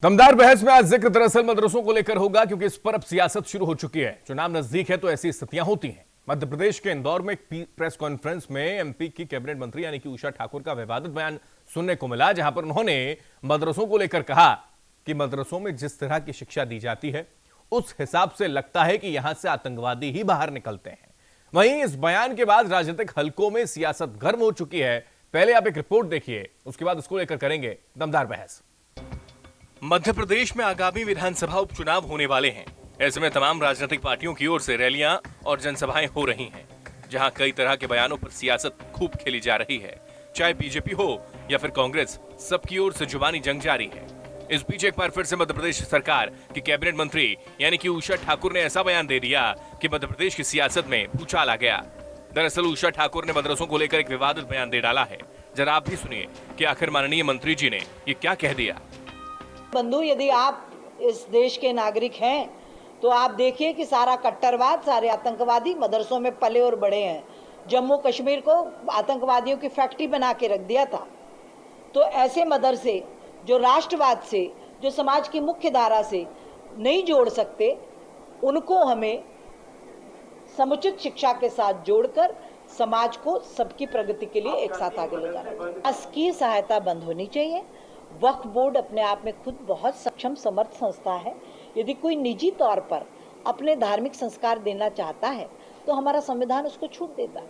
दमदार बहस में आज जिक्र दरअसल मदरसों को लेकर होगा, क्योंकि इस पर अब सियासत शुरू हो चुकी है। चुनाव नजदीक है तो ऐसी स्थितियां होती हैं। मध्य प्रदेश के इंदौर में एक प्रेस कॉन्फ्रेंस में एमपी की कैबिनेट मंत्री यानी कि उषा ठाकुर का विवादित बयान सुनने को मिला, जहां पर उन्होंने मदरसों को लेकर कहा कि मदरसों में जिस तरह की शिक्षा दी जाती है उस हिसाब से लगता है कि यहां से आतंकवादी ही बाहर निकलते हैं। वहीं इस बयान के बाद राजनीतिक हलकों में सियासत गर्म हो चुकी है। पहले आप एक रिपोर्ट देखिए, उसके बाद उसको लेकर करेंगे दमदार बहस। मध्य प्रदेश में आगामी विधानसभा उपचुनाव होने वाले हैं। ऐसे में तमाम राजनीतिक पार्टियों की ओर से रैलियां और जनसभाएं हो रही हैं, जहां कई तरह के बयानों पर सियासत खूब खेली जा रही है। चाहे बीजेपी हो या फिर कांग्रेस, सबकी ओर से जुबानी जंग जारी है। इस बीच एक बार फिर से मध्य प्रदेश सरकार की कैबिनेट मंत्री यानी कि उषा ठाकुर ने ऐसा बयान दे दिया कि मध्य प्रदेश की सियासत में भूचाल आ गया। दरअसल उषा ठाकुर ने मदरसों को लेकर एक विवादित बयान दे डाला है। जरा आप भी सुनिए कि आखिर माननीय मंत्री जी ने ये क्या कह दिया। बंधु, यदि आप इस देश के नागरिक हैं तो आप देखिए कि सारा कट्टरवाद, सारे आतंकवादी मदरसों में पले और बड़े हैं। जम्मू कश्मीर को आतंकवादियों की फैक्ट्री बना के रख दिया था। तो ऐसे मदरसे जो राष्ट्रवाद से, जो समाज की मुख्य धारा से नहीं जोड़ सकते, उनको हमें समुचित शिक्षा के साथ जोड़कर समाज को सबकी प्रगति के लिए एक साथ आगे ले जाना चाहिए। इसकी सहायता बंद होनी चाहिए। वक्फ बोर्ड अपने आप में खुद बहुत सक्षम समर्थ संस्था है। यदि कोई निजी तौर पर अपने धार्मिक संस्कार देना चाहता है तो हमारा संविधान उसको छूट देता है।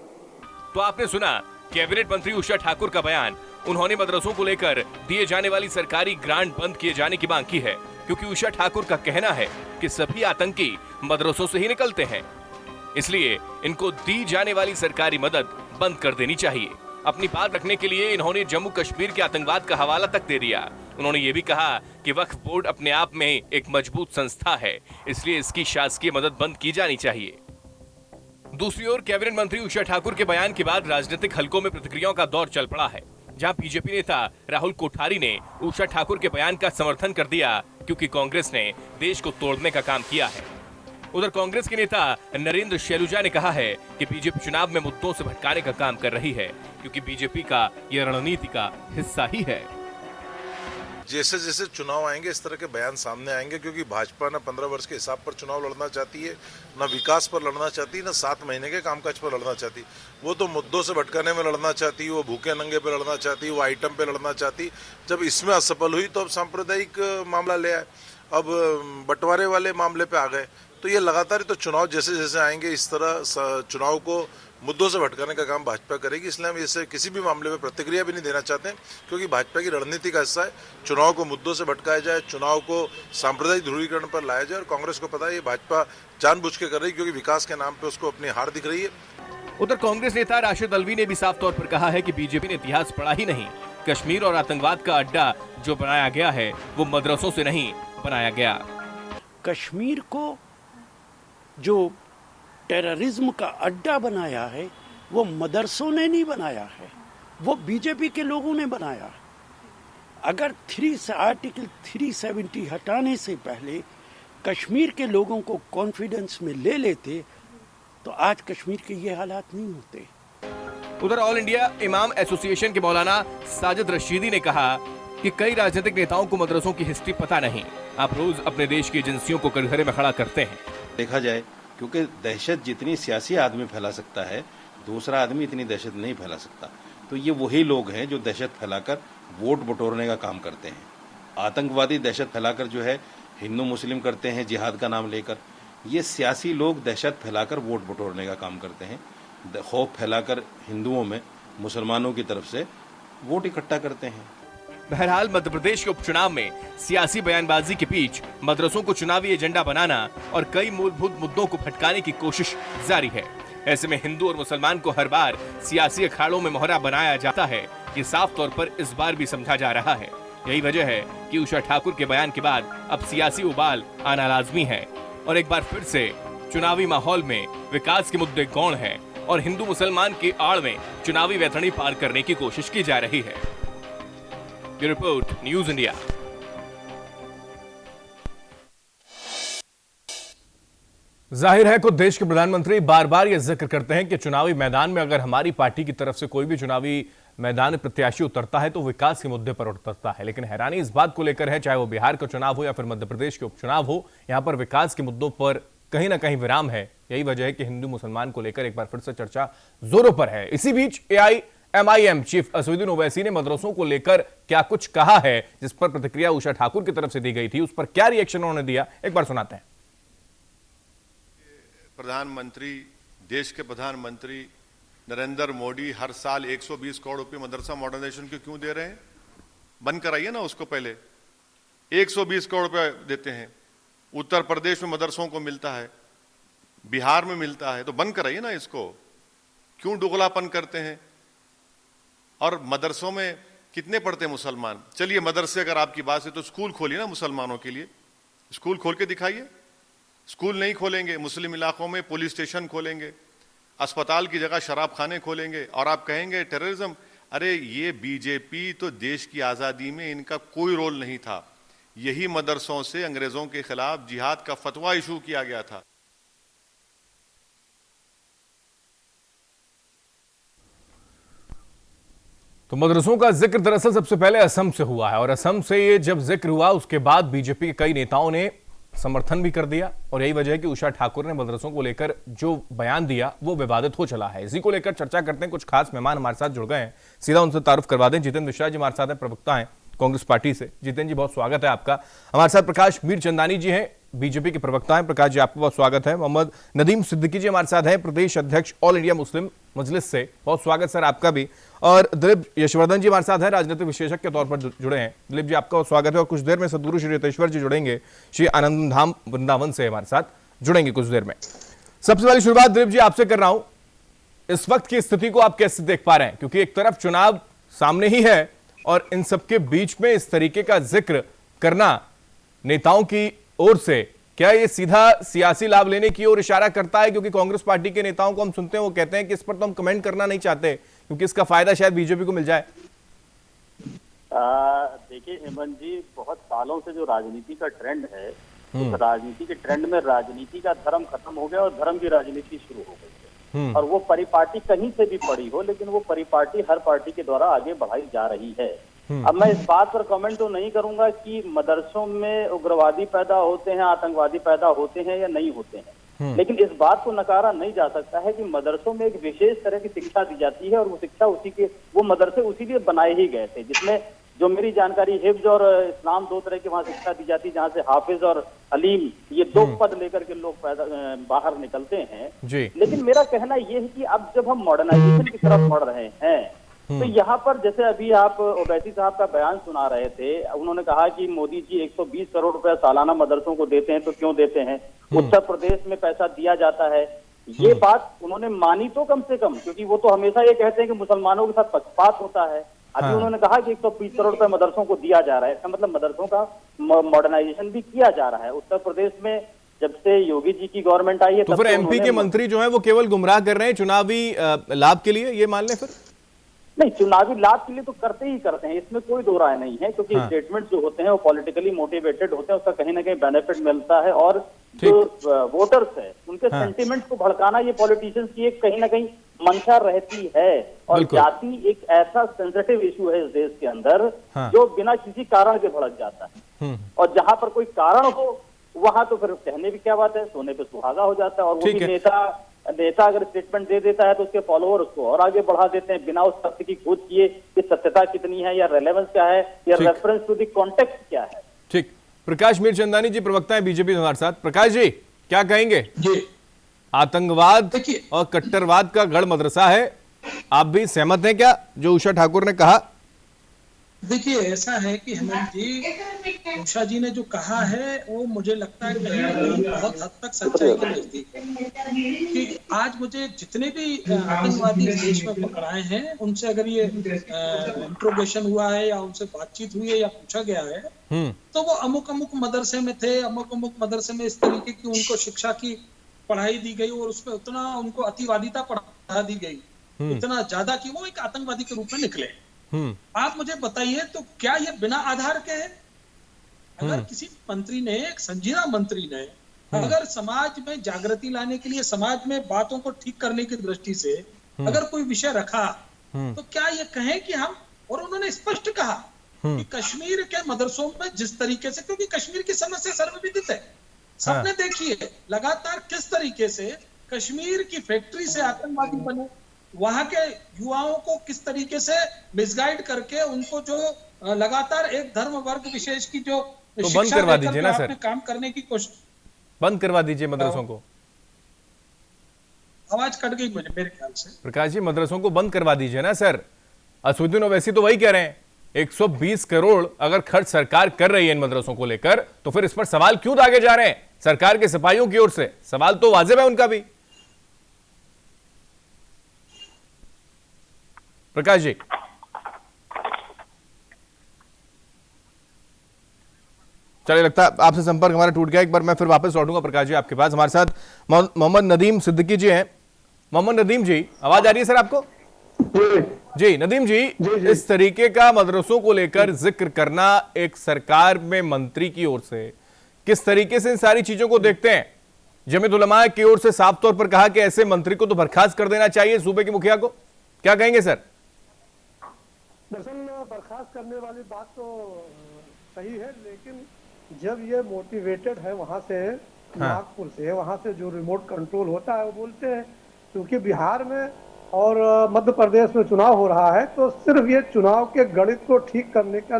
तो आपने सुना कैबिनेट मंत्री उषा ठाकुर का बयान। उन्होंने मदरसों को लेकर दिए जाने वाली सरकारी ग्रांट बंद किए जाने की मांग की है, क्योंकि उषा ठाकुर का कहना है कि सभी आतंकी मदरसों से ही निकलते हैं, इसलिए इनको दी जाने वाली सरकारी मदद बंद कर देनी चाहिए। अपनी बात रखने के लिए इन्होंने जम्मू कश्मीर के आतंकवाद का हवाला तक दे दिया। उन्होंने ये भी कहा कि वक्फ बोर्ड अपने आप में एक मजबूत संस्था है, इसलिए इसकी शासकीय मदद बंद की जानी चाहिए। दूसरी ओर कैबिनेट मंत्री उषा ठाकुर के बयान के बाद राजनीतिक हलकों में प्रतिक्रियाओं का दौर चल पड़ा है, जहां बीजेपी नेता राहुल कोठारी ने उषा ठाकुर के बयान का समर्थन कर दिया, क्योंकि कांग्रेस ने देश को तोड़ने का काम किया है। उधर कांग्रेस के नेता नरेंद्र शैलूजा ने कहा है कि बीजेपी चुनाव में मुद्दों से भटकाने का काम कर रही है, क्योंकि बीजेपी का यह रणनीति का हिस्सा ही है। जैसे जैसे चुनाव आएंगे इस तरह के बयान सामने आएंगे, क्योंकि भाजपा न 15 वर्ष के हिसाब पर चुनाव लड़ना चाहती है, न विकास पर लड़ना चाहती है, न 7 महीने के कामकाज पर लड़ना चाहती। वो तो मुद्दों से भटकाने में लड़ना चाहती, वो भूखे नंगे पे लड़ना चाहती, वो आइटम पे लड़ना चाहती। जब इसमें असफल हुई तो अब सांप्रदायिक मामला ले आए, अब बंटवारे वाले मामले पे आ गए। तो ये लगातार तो चुनाव जैसे जैसे आएंगे इस तरह चुनाव को मुद्दों से भटकाने का काम भाजपा करेगी। इसलिए हम इसे किसी भी मामले में प्रतिक्रिया भी नहीं देना चाहते, क्योंकि भाजपा की रणनीति का हिस्सा है चुनाव को मुद्दों से भटकाया जाए, चुनाव को सांप्रदायिक ध्रुवीकरण पर लाया जाए। और कांग्रेस को पता है ये भाजपा जानबूझ के कर रही है, क्योंकि विकास के नाम पे उसको अपनी हार दिख रही है। उधर कांग्रेस नेता राशिद अल्वी ने भी साफ तौर पर कहा है कि बीजेपी ने इतिहास पढ़ा ही नहीं। कश्मीर और आतंकवाद का अड्डा जो बनाया गया है वो मदरसों से नहीं बनाया गया। कश्मीर को जो टेररिज्म का अड्डा बनाया है वो मदरसों ने नहीं बनाया है, वो बीजेपी के लोगों ने बनाया है। अगर आर्टिकल 370 हटाने से पहले कश्मीर के लोगों को कॉन्फिडेंस में ले लेते तो आज कश्मीर के ये हालात नहीं होते। उधर ऑल इंडिया इमाम एसोसिएशन के मौलाना साजिद रशीदी ने कहा कि कई राजनीतिक नेताओं को मदरसों की हिस्ट्री पता नहीं। आप रोज अपने देश की एजेंसियों को कटघरे में खड़ा करते हैं। देखा जाए, क्योंकि दहशत जितनी सियासी आदमी फैला सकता है, दूसरा आदमी इतनी दहशत नहीं फैला सकता। तो ये वही लोग हैं जो दहशत फैलाकर वोट बटोरने का काम करते हैं। आतंकवादी दहशत फैलाकर जो है हिंदू मुस्लिम करते हैं जिहाद का नाम लेकर। ये सियासी लोग दहशत फैलाकर वोट बटोरने का काम करते हैं, खौफ फैलाकर हिंदुओं में मुसलमानों की तरफ से वोट इकट्ठा करते हैं। बहरहाल मध्य प्रदेश के उपचुनाव में सियासी बयानबाजी के बीच मदरसों को चुनावी एजेंडा बनाना और कई मूलभूत मुद्दों को भटकाने की कोशिश जारी है। ऐसे में हिंदू और मुसलमान को हर बार सियासी अखाड़ों में मोहरा बनाया जाता है, ये साफ तौर पर इस बार भी समझा जा रहा है। यही वजह है कि उषा ठाकुर के बयान के बाद अब सियासी उबाल आना लाजमी है और एक बार फिर से चुनावी माहौल में विकास के मुद्दे गौण है और हिंदू मुसलमान की आड़ में चुनावी वैतरणी पार करने की कोशिश की जा रही है। ये रिपोर्ट न्यूज इंडिया। जाहिर है कि देश के प्रधानमंत्री बार बार यह जिक्र करते हैं कि चुनावी मैदान में अगर हमारी पार्टी की तरफ से कोई भी चुनावी मैदान में प्रत्याशी उतरता है तो विकास के मुद्दे पर उतरता है, लेकिन हैरानी इस बात को लेकर है, चाहे वो बिहार का चुनाव हो या फिर मध्य प्रदेश के उपचुनाव हो, यहां पर विकास के मुद्दों पर कहीं ना कहीं विराम है। यही वजह है कि हिंदू मुसलमान को लेकर एक बार फिर से चर्चा जोरों पर है। इसी बीच AIMIM चीफ असदुद्दीन ओवैसी ने मदरसों को लेकर क्या कुछ कहा है, जिस पर प्रतिक्रिया उषा ठाकुर की तरफ से दी गई थी, उस पर क्या रिएक्शन उन्होंने दिया, एक बार सुनाते हैं। प्रधानमंत्री, देश के प्रधानमंत्री नरेंद्र मोदी हर साल 120 करोड़ रुपए मदरसा मॉडर्नाइजेशन के क्यों दे रहे हैं? बंद कराइए ना उसको। पहले 120 करोड़ रुपए देते हैं, उत्तर प्रदेश में मदरसों को मिलता है, बिहार में मिलता है, तो बंद कराइए ना इसको। क्यों दोगलापन करते हैं? और मदरसों में कितने पढ़ते हैं मुसलमान? चलिए मदरसे अगर आपकी बात है तो स्कूल खोलिए ना मुसलमानों के लिए, स्कूल खोल के दिखाइए। स्कूल नहीं खोलेंगे, मुस्लिम इलाकों में पुलिस स्टेशन खोलेंगे, अस्पताल की जगह शराब खाने खोलेंगे, और आप कहेंगे टेररिज्म। अरे ये बीजेपी तो देश की आज़ादी में इनका कोई रोल नहीं था। यही मदरसों से अंग्रेजों के खिलाफ जिहाद का फतवा इशू किया गया था। तो मदरसों का जिक्र दरअसल सबसे पहले असम से हुआ है, और असम से ये जब जिक्र हुआ उसके बाद बीजेपी के कई नेताओं ने समर्थन भी कर दिया, और यही वजह है कि उषा ठाकुर ने मदरसों को लेकर जो बयान दिया वो विवादित हो चला है। इसी को लेकर चर्चा करते हैं। कुछ खास मेहमान हमारे साथ जुड़ गए हैं, सीधा उनसे तारुफ करवा दें। जितेंद्र मिश्रा जी हमारे साथ हैं, प्रवक्ता हैं कांग्रेस पार्टी से। जितेंद्र जी बहुत स्वागत है आपका। हमारे साथ प्रकाश मीरचंदानी जी हैं, बीजेपी के प्रवक्ता हैं। प्रकाश जी आपका बहुत स्वागत है। मोहम्मद नदीम सिद्दीकी जी हमारे साथ हैं, प्रदेश अध्यक्ष ऑल इंडिया मुस्लिम मजलिस से। बहुत स्वागत सर आपका भी। और दिलीप यशवर्धन जी हमारे साथ हैं, राजनीतिक विशेषज्ञ के तौर पर जुड़े हैं। दिलीप जी आपका बहुत स्वागत है। और कुछ देर में सदगुरु श्री रितेश्वर जी जुड़ेंगे, श्री आनंद धाम वृंदावन से हमारे साथ जुड़ेंगे कुछ देर में। सबसे पहले शुरुआत दिलीप जी आपसे कर रहा हूं, इस वक्त की स्थिति को आप कैसे देख पा रहे हैं? क्योंकि एक तरफ चुनाव सामने ही है और इन सबके बीच में इस तरीके का जिक्र करना नेताओं की ओर से, क्या ये सीधा सियासी लाभ लेने की ओर इशारा करता है? क्योंकि कांग्रेस पार्टी के नेताओं को हम सुनते हैं, वो कहते हैं कि इस पर तो हम कमेंट करना नहीं चाहते क्योंकि इसका फायदा शायद बीजेपी को मिल जाए। देखिए हेमंत जी, बहुत सालों से जो राजनीति का ट्रेंड है, उस राजनीति के ट्रेंड में राजनीति का धर्म खत्म हो गया और धर्म की राजनीति शुरू हो गई है। और वो परिपाटी कहीं से भी पड़ी हो, लेकिन वो परिपाटी हर पार्टी के द्वारा आगे बढ़ाई जा रही है। अब मैं इस बात पर कमेंट तो नहीं करूंगा कि मदरसों में उग्रवादी पैदा होते हैं, आतंकवादी पैदा होते हैं या नहीं होते हैं, लेकिन इस बात को नकारा नहीं जा सकता है कि मदरसों में एक विशेष तरह की शिक्षा दी जाती है, और वो शिक्षा वो मदरसे उसी लिए बनाए ही गए थे, जिसमें जो मेरी जानकारी हिफ्ज और इस्लाम दो तरह की वहाँ शिक्षा दी जाती है, जहाँ से हाफिज और अलीम ये दो पद लेकर के लोग बाहर निकलते हैं जी। लेकिन मेरा कहना ये है कि अब जब हम मॉडर्नाइजेशन की तरफ बढ़ रहे हैं तो यहाँ पर जैसे अभी आप ओवैसी साहब का बयान सुना रहे थे, उन्होंने कहा कि मोदी जी 120 करोड़ रुपया सालाना मदरसों को देते हैं, तो क्यों देते हैं? उत्तर प्रदेश में पैसा दिया जाता है। ये बात उन्होंने मानी तो कम से कम, क्योंकि वो तो हमेशा ये कहते हैं कि मुसलमानों के साथ पक्षपात होता है। अभी उन्होंने कहा कि 120 करोड़ रुपए मदरसों को दिया जा रहा है, इसका मतलब मदरसों का मॉडर्नाइजेशन भी किया जा रहा है। उत्तर प्रदेश में जब से योगी जी की गवर्नमेंट आई है, तो फिर एमपी के मंत्री जो है वो केवल गुमराह कर रहे हैं चुनावी लाभ के लिए, ये मान लें? फिर नहीं, चुनावी लाभ के लिए तो करते ही करते हैं, इसमें कोई दो राय नहीं है, क्योंकि स्टेटमेंट जो होते हैं वो पॉलिटिकली मोटिवेटेड होते हैं, उसका कहीं ना कहीं बेनिफिट मिलता है, और जो वोटर्स है उनके सेंटिमेंट को भड़काना ये पॉलिटिशियंस की एक कहीं ना कहीं मंशा रहती है। और जाति एक ऐसा सेंसिटिव इशू है इस देश के अंदर जो बिना किसी कारण के भड़क जाता है, और जहां पर कोई कारण हो वहां तो फिर कहने भी क्या बात है, सोने पे सुहागा हो जाता है। और वो भी नेता अगर स्टेटमेंट दे देता है तो उसके फॉलोअर उसको और आगे बढ़ा देते हैं बिना उस तथ्य की खोज किए कि सत्यता कितनी है, या रेलेवेंस क्या है, या रेफरेंस टू द कॉन्टेक्स्ट क्या है। ठीक, प्रकाश मीरचंदानी जी प्रवक्ता है बीजेपी हमारे साथ। प्रकाश जी क्या कहेंगे? जी, आतंकवाद और कट्टरवाद का गढ़ मदरसा है, आप भी सहमत हैं क्या जो उषा ठाकुर ने कहा? देखिए ऐसा है कि हेमंत जी, उषा जी ने जो कहा है वो मुझे लगता है कि बहुत हद तक सच्चाई के नजदीक है। कि आज मुझे जितने भी आतंकवादी देश में पकड़ाए हैं उनसे अगर ये इंट्रोगेशन हुआ है या उनसे बातचीत हुई है या पूछा गया है, तो वो अमुक अमुक मदरसे में थे, अमुक अमुक मदरसे में इस तरीके की उनको शिक्षा की पढ़ाई दी गई और उसमें उतना उनको अतिवादिता पढ़ा दी गई, इतना ज्यादा कि वो एक आतंकवादी के रूप में निकले। आप मुझे बताइए, तो क्या ये बिना आधार के है? अगर किसी मंत्री ने, एक संजीदा मंत्री ने, अगर समाज में जागृति लाने के लिए, समाज में बातों को ठीक करने की दृष्टि से अगर कोई विषय रखा तो क्या ये कहें कि हम, और उन्होंने स्पष्ट कहा कि कश्मीर के मदरसों में जिस तरीके से, क्योंकि कश्मीर की समस्या सर्वविदित है, सबने देखी है लगातार किस तरीके से कश्मीर की फैक्ट्री से आतंकवादी बने, वहां के युवाओं को किस तरीके से मिसगाइड करके उनको जो लगातार एक धर्म वर्ग विशेष की जो तो बंद करवा दीजिए ना सर, काम करने की कोशिश, बंद करवा दीजिए मदरसों को। आवाज कट गई मुझे मेरे ख्याल से। प्रकाश जी, मदरसों को बंद करवा दीजिए ना सर। असुद्दीन ओवैसी तो वही कह रहे हैं, 120 करोड़ अगर खर्च सरकार कर रही है इन मदरसों को लेकर, तो फिर इस पर सवाल क्यों दागे जा रहे हैं सरकार के सिपाहियों की ओर से? सवाल तो वाजिब है उनका भी। प्रकाश जी, चलिए लगता है आपसे संपर्क हमारा टूट गया। एक बार मैं फिर वापस लौटूंगा प्रकाश जी आपके पास। हमारे साथ मोहम्मद नदीम सिद्दीकी जी हैं। मोहम्मद नदीम जी, आवाज आ रही है सर आपको? जी नदीम जी, इस तरीके का मदरसों को लेकर जिक्र करना एक सरकार में मंत्री की ओर से, किस तरीके से इन सारी चीजों को देखते हैं? जमीयत उलमा की ओर से साफ तौर पर कहा कि ऐसे मंत्री को तो बर्खास्त कर देना चाहिए सूबे के मुखिया को, क्या कहेंगे सर? दरअसल बर्खास्त करने वाली बात तो सही है, लेकिन जब ये मोटिवेटेड है वहां से, नागपुर से, वहां से जो रिमोट कंट्रोल होता है, वो बोलते हैं क्योंकि बिहार में और मध्य प्रदेश में चुनाव हो रहा है, तो सिर्फ ये चुनाव के गणित को ठीक करने का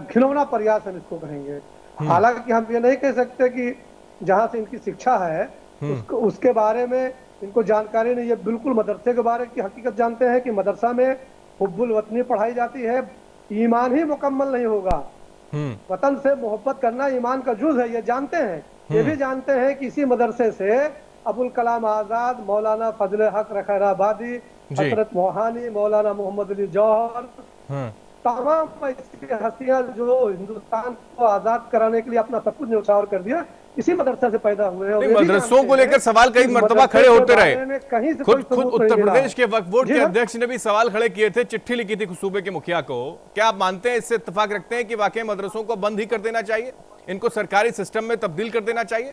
खिलौना प्रयास हम इसको कहेंगे। हालांकि हम ये नहीं कह सकते कि जहां से इनकी शिक्षा है उसके बारे में इनको जानकारी नहीं है। बिल्कुल मदरसे के बारे की हकीकत जानते हैं कि मदरसा में हुब्बुल वतनी पढ़ाई जाती है। ईमान ही मुकम्मल नहीं होगा, वतन से मोहब्बत करना ईमान का जुज़ है, ये जानते हैं। ये भी जानते हैं कि इसी मदरसे से अबुल कलाम आजाद, मौलाना फजल हक रखैराबादी, हजरत मोहानी, मौलाना मोहम्मद अली जौहर, तमाम ऐसी हस्तियां जो हिंदुस्तान को आजाद कराने के लिए अपना सब कुछ न्यौछावर कर दिया, इसी मदरसा से पैदा हुए हैं। मदरसों को लेकर सवाल कई मर्तबा खड़े होते रहे। कहीं से खुद उत्तर प्रदेश के वक्फ बोर्ड के अध्यक्ष ने भी सवाल खड़े किए थे, चिट्ठी लिखी थी सूबे के मुखिया को। क्या आप मानते हैं, इससे इत्तेफाक रखते हैं कि वाकई मदरसों को बंद ही कर देना चाहिए, इनको सरकारी सिस्टम में तब्दील कर देना चाहिए?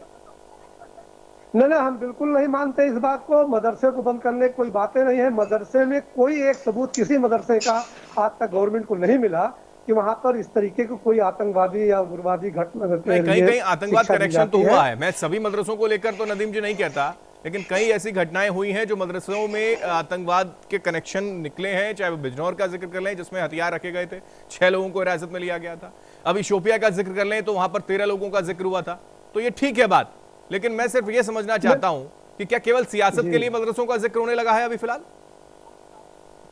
नहीं, हम बिल्कुल नहीं मानते इस बात को। मदरसे को बंद करने की कोई बातें नहीं है। मदरसे में कोई एक सबूत किसी मदरसे का आज तक गवर्नमेंट को नहीं मिला कि वहां पर इस तरीके को कोई आतंकवादी या उग्रवादी घटना, कहीं आतंकवाद कनेक्शन तो हुआ है। मैं सभी मदरसों को लेकर तो नदीम जी नहीं कहता, लेकिन कई ऐसी घटनाएं हुई हैं जो मदरसों में आतंकवाद के कनेक्शन निकले हैं। चाहे वो बिजनौर का जिक्र कर लें जिसमें हथियार रखे गए थे, 6 लोगों को हिरासत में लिया गया था। अभी शोपिया का जिक्र कर लें तो वहां पर 13 लोगों का जिक्र हुआ था। तो ये ठीक है बात, लेकिन मैं सिर्फ ये समझना चाहता हूं कि क्या केवल सियासत के लिए मदरसों का जिक्र होने लगा है अभी फिलहाल?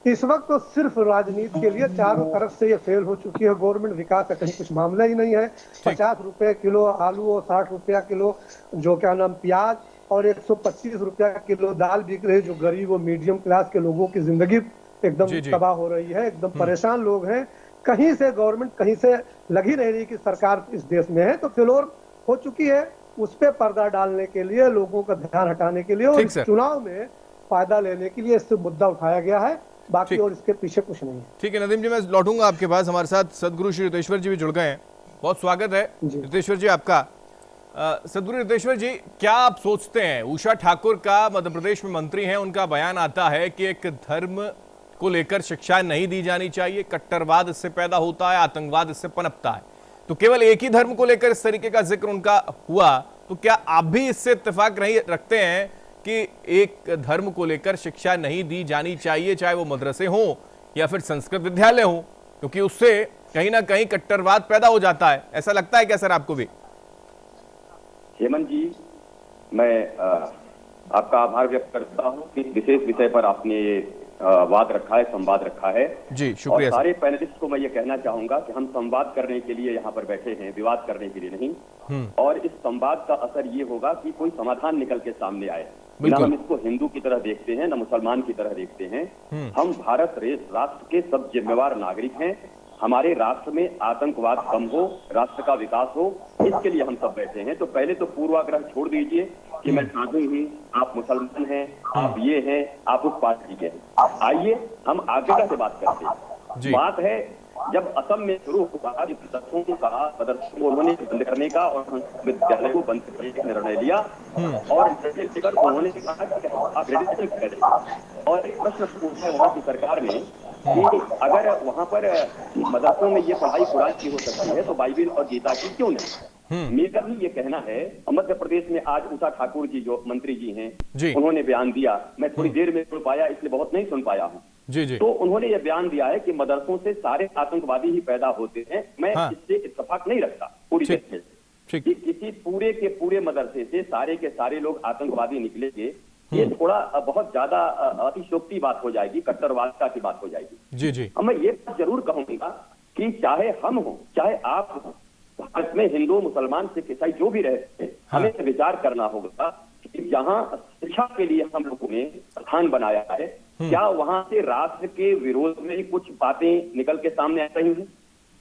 इस वक्त तो सिर्फ राजनीति के लिए चारों तरफ से ये फेल हो चुकी है गवर्नमेंट। विकास का कहीं कुछ मामला ही नहीं है। 50 रुपए किलो आलू और 60 रुपया किलो जो क्या नाम प्याज और 125 रुपया किलो दाल बिक रही है, जो गरीब और मीडियम क्लास के लोगों की जिंदगी एकदम तबाह हो रही है। एकदम परेशान लोग हैं। कहीं से गवर्नमेंट कहीं से लगी नहीं रही कि सरकार इस देश में है, तो फेलोर हो चुकी है। उस पर पर्दा डालने के लिए, लोगों का ध्यान हटाने के लिए और चुनाव में फायदा लेने के लिए इससे मुद्दा उठाया गया है, बाकी और इसके पीछे कुछ नहीं है। ठीक है नदीम जी, मैं लौटूंगा आपके पास। हमारे साथ सदगुरु श्री रितेश्वर जी भी जुड़ गए हैं, बहुत स्वागत है रितेश्वर जी आपका। सदगुरु रितेश्वर जी, क्या आप सोचते हैं, उषा ठाकुर का मध्य प्रदेश में मंत्री हैं, उनका बयान आता है कि एक धर्म को लेकर शिक्षा नहीं दी जानी चाहिए, कट्टरवाद इससे पैदा होता है, आतंकवाद इससे पनपता है, तो केवल एक ही धर्म को लेकर इस तरीके का जिक्र उनका हुआ, तो क्या आप भी इससे इत्तेफाक नहीं रखते हैं कि एक धर्म को लेकर शिक्षा नहीं दी जानी चाहिए, चाहे वो मदरसे हों या फिर संस्कृत विद्यालय हो, क्योंकि उससे कहीं ना कहीं कट्टरवाद पैदा हो जाता है? ऐसा लगता है क्या सर आपको भी? हेमंत जी, मैं आपका आभार व्यक्त करता हूं कि विशेष विषय पर आपने वाद रखा है, संवाद रखा है जी, शुक्रिया। और सारे पैनलिस्ट को मैं ये कहना चाहूंगा कि हम संवाद करने के लिए यहाँ पर बैठे हैं, विवाद करने के लिए नहीं। और इस संवाद का असर ये होगा कि कोई समाधान निकल के सामने आए। न हम इसको हिंदू की तरह देखते हैं, न मुसलमान की तरह देखते हैं। हम भारत राष्ट्र के सब जिम्मेवार नागरिक हैं। हमारे राष्ट्र में आतंकवाद कम हो, राष्ट्र का विकास हो, इसके लिए हम सब बैठे हैं। तो पहले तो पूर्वाग्रह छोड़ दीजिए कि मैं साधु हूँ, आप मुसलमान हैं, आप ये हैं, आप उस पार्टी के हैं। आइए हम आगे से बात करते हैं। बात है जब असम में शुरू हुआ मदरसों को उन्होंने बंद करने का और विद्यालय को बंद करने का निर्णय लिया और लेकर उन्होंने कहा कि आप रेजिस्ट्रेशन करें और एक प्रश्न पूछा वहाँ की सरकार ने कि अगर वहाँ पर मदरसों में ये पढ़ाई कुरान की हो सकती है तो बाइबिल और गीता की क्यों नहीं। मेरा भी ये कहना है, मध्य प्रदेश में आज उषा ठाकुर जी जो मंत्री जी हैं उन्होंने बयान दिया, मैं थोड़ी देर में सुन पाया इसलिए बहुत नहीं सुन पाया हूँ। तो उन्होंने ये बयान दिया है कि मदरसों से सारे आतंकवादी ही पैदा होते हैं। मैं इससे इत्तेफाक नहीं रखता पूरी देश में कि किसी पूरे के पूरे मदरसे से सारे के सारे लोग आतंकवादी निकलेंगे, ये थोड़ा बहुत ज्यादा अतिशयोक्ति बात हो जाएगी, कट्टरवादिता की बात हो जाएगी। अब मैं ये बात जरूर कहूंगा कि चाहे हम हो चाहे आप हो, भारत में हिंदू मुसलमान सिख ईसाई जो भी रहते हैं, हमें विचार करना होगा कि जहां शिक्षा के लिए हम लोगों ने स्थान बनाया है, क्या वहां से राष्ट्र के विरोध में कुछ बातें निकल के सामने आ रही हैं?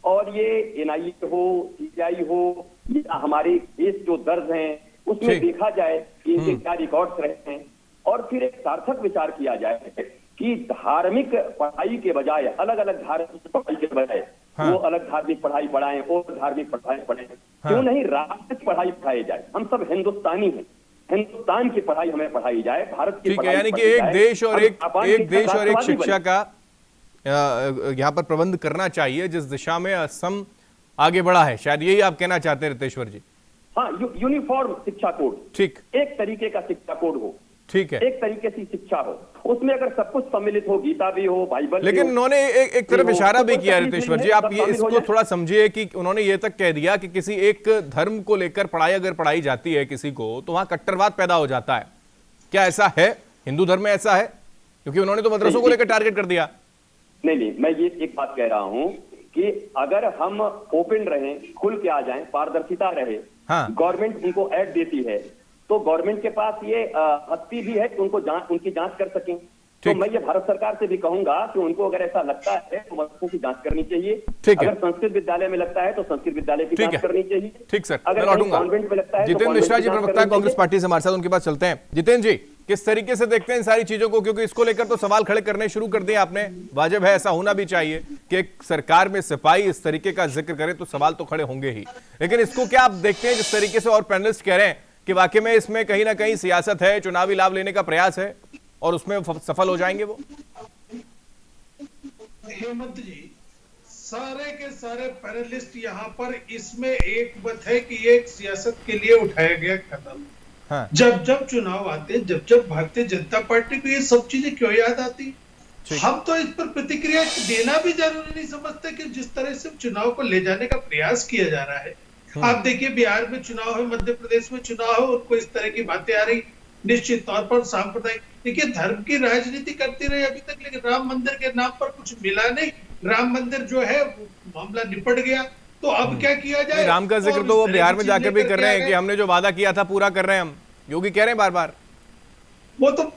और ये एनआईए हो, सीबीआई हो, या हमारे केस जो दर्ज हैं उसमें देखा जाए कि इनके क्या रिकॉर्ड्स रहे हैं और फिर एक सार्थक विचार किया जाए कि धार्मिक पढ़ाई के बजाय अलग अलग धार्मिक पढ़ाई के बजाय वो अलग धार्मिक पढ़ाई पढ़ाएं और धार्मिक पढ़ाई पढ़ें। क्यों नहीं राष्ट्र की पढ़ाई पढ़ाई जाए? हम सब हिंदुस्तानी हैं, हिंदुस्तान की पढ़ाई हमें पढ़ाई जाए, भारत की पढ़ाई। यानी कि एक देश और एक शिक्षा का यहाँ पर प्रबंध करना चाहिए जिस दिशा में असम आगे बढ़ा है, शायद यही आप कहना चाहते हैं रितेश्वर जी। हाँ, यूनिफॉर्म शिक्षा कोड, ठीक, एक तरीके का शिक्षा कोड हो, ठीक है, एक तरीके की शिक्षा हो, उसमें अगर सब कुछ सम्मिलित हो, गीता भी हो, बाइबल। लेकिन उन्होंने एक तरफ इशारा भी किया रितेश्वर जी, आप ये इसको थोड़ा समझिए कि उन्होंने ये तक कह दिया कि किसी एक धर्म को लेकर पढ़ाई अगर पढ़ाई जाती है किसी को तो वहां कट्टरवाद पैदा हो जाता है। क्या ऐसा है? हिंदू धर्म में ऐसा है? क्योंकि उन्होंने तो मदरसों को लेकर टारगेट कर दिया। नहीं, मैं ये एक बात कह रहा हूँ कि अगर हम ओपन रहें, खुल के आ जाएं, पारदर्शिता रहे, गवर्नमेंट उनको ऐड देती है तो गवर्नमेंट के पास ये हस्ती भी है कि उनकी जांच कर सकें। तो मैं ये भारत सरकार से भी कहूंगा कि उनको अगर ऐसा लगता है तो मदरसों की जांच करनी चाहिए। अगर संस्कृत विद्यालय में लगता है तो संस्कृत विद्यालय की जांच करनी चाहिए। ठीक सर, अगर कॉन्वेंट में लगता है। जितेंद्र मिश्रा जी प्रवक्ता कांग्रेस पार्टी से हमारे साथ, उनके पास चलते हैं। जितेंद्र जी, किस तरीके से देखते हैं इन सारी चीजों को? क्योंकि इसको लेकर तो सवाल खड़े करने शुरू कर दिए आपने। वाजिब है, ऐसा होना भी चाहिए कि एक सरकार में सिपाही इस तरीके का जिक्र करे तो सवाल तो खड़े होंगे ही। लेकिन इसको क्या आप देखते हैं जिस तरीके से और पैनलिस्ट कह रहे हैं कि वाकई में इसमें कहीं ना कहीं सियासत है, चुनावी लाभ लेने का प्रयास है और उसमें सफल हो जाएंगे वो? हेमंत जी, सारे के सारे पैनलिस्ट यहाँ पर इसमें एक मत है कि एक सियासत के लिए उठाया गया कदम। जब जब चुनाव आते, जब जब भारतीय जनता पार्टी को ये सब चीजें क्यों याद आती? हम तो इस पर प्रतिक्रिया देना भी जरूरी नहीं समझते कि जिस तरह से चुनाव को ले जाने का प्रयास किया जा रहा है। आप देखिए, बिहार में चुनाव है, मध्य प्रदेश में चुनाव है, उनको इस तरह की बातें आ रही। निश्चित तौर पर सांप्रदायिक, देखिए धर्म की राजनीति करती रही अभी तक, लेकिन राम मंदिर के नाम पर कुछ मिला नहीं। राम मंदिर जो है मामला निपट गया, तो अब क्या किया जाए? राम का जिक्र तो वो बिहार में जाकर भी कर रहे हैं कि हमने जो वादा किया था पूरा कर रहे हैं हम। योगी कह रहे हैं बार बार। वो तो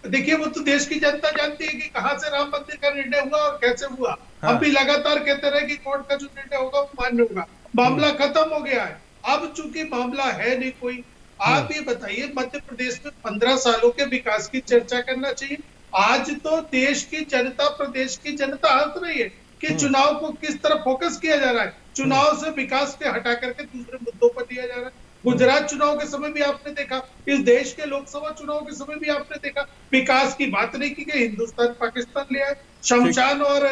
देखिए, वो तो देश की जनता जानती है कि कहां से राम मंदिर का निर्णय हुआ और कैसे हुआ। हम भी लगातार कहते रहे कि कोर्ट का जो निर्णय होगा वो मान्य होगा। मामला खत्म हो गया है। अब चूंकि मामला है नहीं कोई, आप ये बताइए, मध्य प्रदेश में 15 सालों के विकास की चर्चा करना चाहिए। आज तो देश की जनता, प्रदेश की जनता हंस रही है कि चुनाव को किस तरह फोकस किया जा रहा है। चुनाव से विकास के हटा करके दूसरे मुद्दों पर दिया जा रहा है। गुजरात चुनाव के समय भी आपने देखा, इस देश के लोकसभा चुनाव के समय भी आपने देखा, विकास की बात नहीं की गई। हिंदुस्तान पाकिस्तान ले आए, शमशान और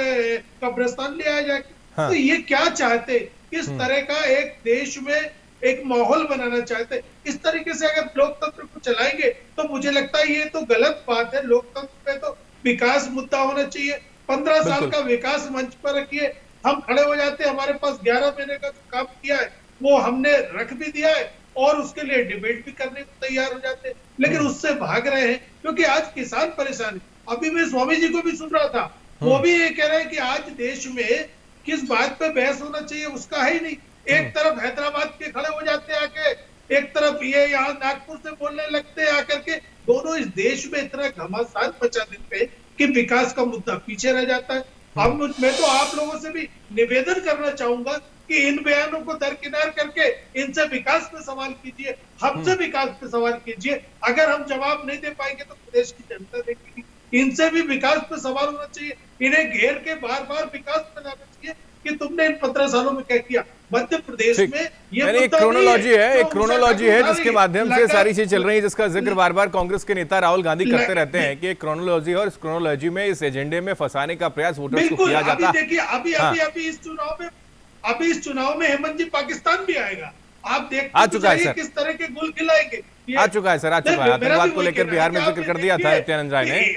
कब्रिस्तान ले आया जाए। तो ये क्या चाहते? किस तरह का एक देश में एक माहौल बनाना चाहते? इस तरीके से अगर लोकतंत्र को चलाएंगे तो मुझे लगता है ये तो गलत बात है। लोकतंत्र में तो विकास मुद्दा होना चाहिए। 15 साल का विकास मंच पर रखिए। हम खड़े हो जाते, हमारे पास 11 महीने का जो काम किया है वो हमने रख भी दिया है और उसके लिए डिबेट भी करने को तैयार हो जाते हैं, लेकिन उससे भाग रहे हैं क्योंकि आज किसान परेशान है। अभी मैं स्वामी जी को भी सुन रहा था, वो भी ये कह रहे हैं कि आज देश में किस बात पे बहस होना चाहिए उसका है ही नहीं। एक तरफ हैदराबाद के खड़े हो जाते आके, एक तरफ ये यहाँ नागपुर से बोलने लगते आकर के, दोनों इस देश में इतना घमासान मचा देते हैं कि विकास का मुद्दा पीछे रह जाता है। अब मैं तो आप लोगों से भी निवेदन करना चाहूंगा कि इन बयानों को दरकिनार करके इनसे विकास पे सवाल कीजिए, हमसे विकास पे सवाल कीजिए। अगर हम जवाब नहीं दे पाएंगे तो प्रदेश की जनता देखेगी। इनसे भी विकास पे सवाल होना चाहिए। इन्हें घेर के बार बार विकास पे लाना चाहिए कि तुमने इन 15 सालों में क्या किया। मध्य प्रदेश में ये यानी एक क्रोनोलॉजी है जिसके माध्यम से सारी चीज चल रही है, जिसका जिक्र बार बार कांग्रेस के नेता राहुल गांधी करते रहते हैं कि एक क्रोनोलॉजी है और इस क्रोनोलॉजी में इस एजेंडे में फंसाने का प्रयास वोटर्स को किया जाता है। देखिए अभी इस चुनाव में हेमंत जी पाकिस्तान भी आएगा। आप देखते किस तरह के गुल खिलाएंगे। आ चुका है सर, आ चुका है। आतंकवाद को लेकर बिहार में जिक्र कर दिया था नित्यानंद राय ने,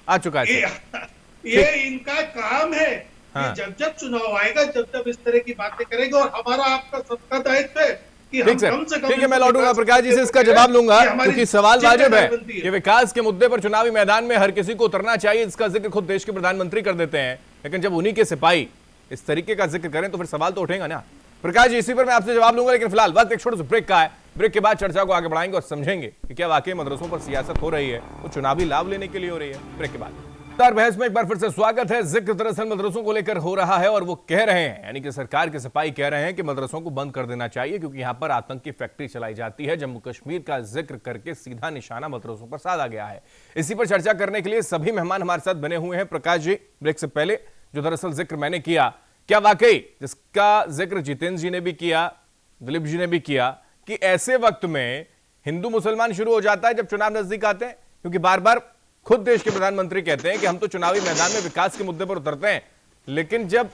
आ चुका है सर। ये इनका काम है कि जब चुनाव आएगा, जब इस तरह की बातें करेंगे, और हमारा आपका सबका दायित्व है कि हम कम से कम। ठीक है, मैं लौटूंगा प्रकाश जी से इसका जवाब लूंगा, क्योंकि सवाल वाजिब है कि विकास के मुद्दे पर चुनावी मैदान में हर किसी को उतरना चाहिए। इसका जिक्र खुद देश के प्रधानमंत्री कर देते हैं, लेकिन जब उन्हीं के सिपाही इस तरीके का जिक्र करें तो फिर सवाल तो उठेगा ना। प्रकाश जी, इसी पर मैं आपसे जवाब लूंगा, लेकिन फिलहाल वक्त एक छोटे से ब्रेक का है। ब्रेक के बाद चर्चा को आगे बढ़ाएंगे और समझेंगे कि क्या वाकई मदरसों पर सियासत हो रही है, वो चुनावी लाभ लेने के लिए हो रही है। ब्रेक के बाद बहस में एक बार फिर से स्वागत है। जिक्र दरअसल मदरसों को लेकर हो रहा है और वो कह रहे हैं, यानी कि सरकार के सिपाही कह रहे हैं कि मदरसों को बंद कर देना चाहिए, क्योंकि यहां पर आतंक की फैक्ट्री चलाई जाती है। जम्मू कश्मीर का जिक्र करके सीधा निशाना मदरसों पर साधा गया है। इसी पर चर्चा करने के लिए सभी मेहमान हमारे साथ बने हुए हैं। प्रकाश जी, ब्रेक से पहले जो दरअसल जिक्र मैंने किया, क्या वाकई जिसका जिक्र जितेंद्र जी ने भी किया, दिलीप जी ने भी किया, कि ऐसे वक्त में हिंदू मुसलमान शुरू हो जाता है जब चुनाव नजदीक आते हैं? क्योंकि बार बार खुद देश के प्रधानमंत्री कहते हैं कि हम तो चुनावी मैदान में विकास के मुद्दे पर उतरते हैं, लेकिन जब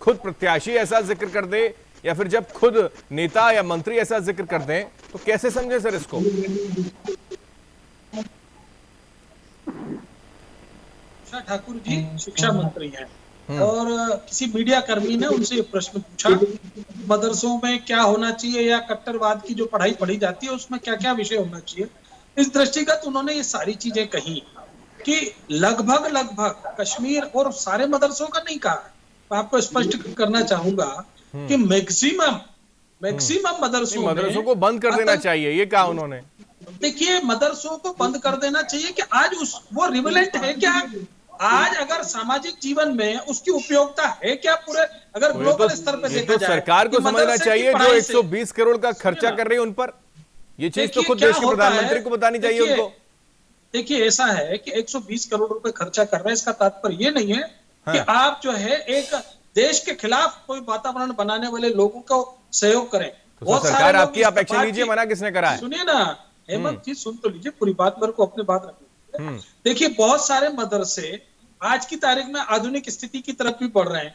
खुद प्रत्याशी ऐसा जिक्र कर दे या फिर जब खुद नेता या मंत्री ऐसा जिक्र कर दें, तो कैसे समझे सर इसको? ठाकुर जी शिक्षा मंत्री हैं और किसी मीडिया कर्मी ने उनसे ये प्रश्न पूछा, मदरसों में क्या होना चाहिए या कट्टरवाद की जो पढ़ाई पढ़ी जाती है उसमें क्या क्या विषय होना चाहिए। इस दृष्टिगत उन्होंने ये सारी चीजें कही कि लगभग कश्मीर और सारे मदरसों का नहीं कहा। मैं आपको स्पष्ट करना चाहूंगा कि मैक्सिमम मदरसों को बंद कर देना चाहिए, ये कहा उन्होंने। देखिए, मदरसों को बंद कर देना चाहिए कि आज वो रिवेलेंट है क्या? आज अगर सामाजिक जीवन में उसकी उपयोगिता है क्या? पूरे अगर ग्लोबल स्तर पर देखा जाए, सरकार को समझना चाहिए जो 120 करोड़ का खर्चा कर रही है उन पर। ये चीज तो खुद देश के प्रधानमंत्री को बतानी चाहिए उनको। देखिए, ऐसा है कि 120 करोड़ रुपए खर्चा कर रहे हैं, इसका तात्पर्य ये नहीं है कि आप जो है एक देश के खिलाफ कोई वातावरण बनाने वाले लोगों को सहयोग करें। तो सरकार आपकी, आप एक्शन लीजिए, मना किसने करा है? सुनिए ना हेमंत जी, सुन तो लीजिए पूरी बात, मेरे को अपनी बात रखनी। देखिए, बहुत सारे मदरसे आज की तारीख में आधुनिक स्थिति की तरफ भी बढ़ रहे हैं।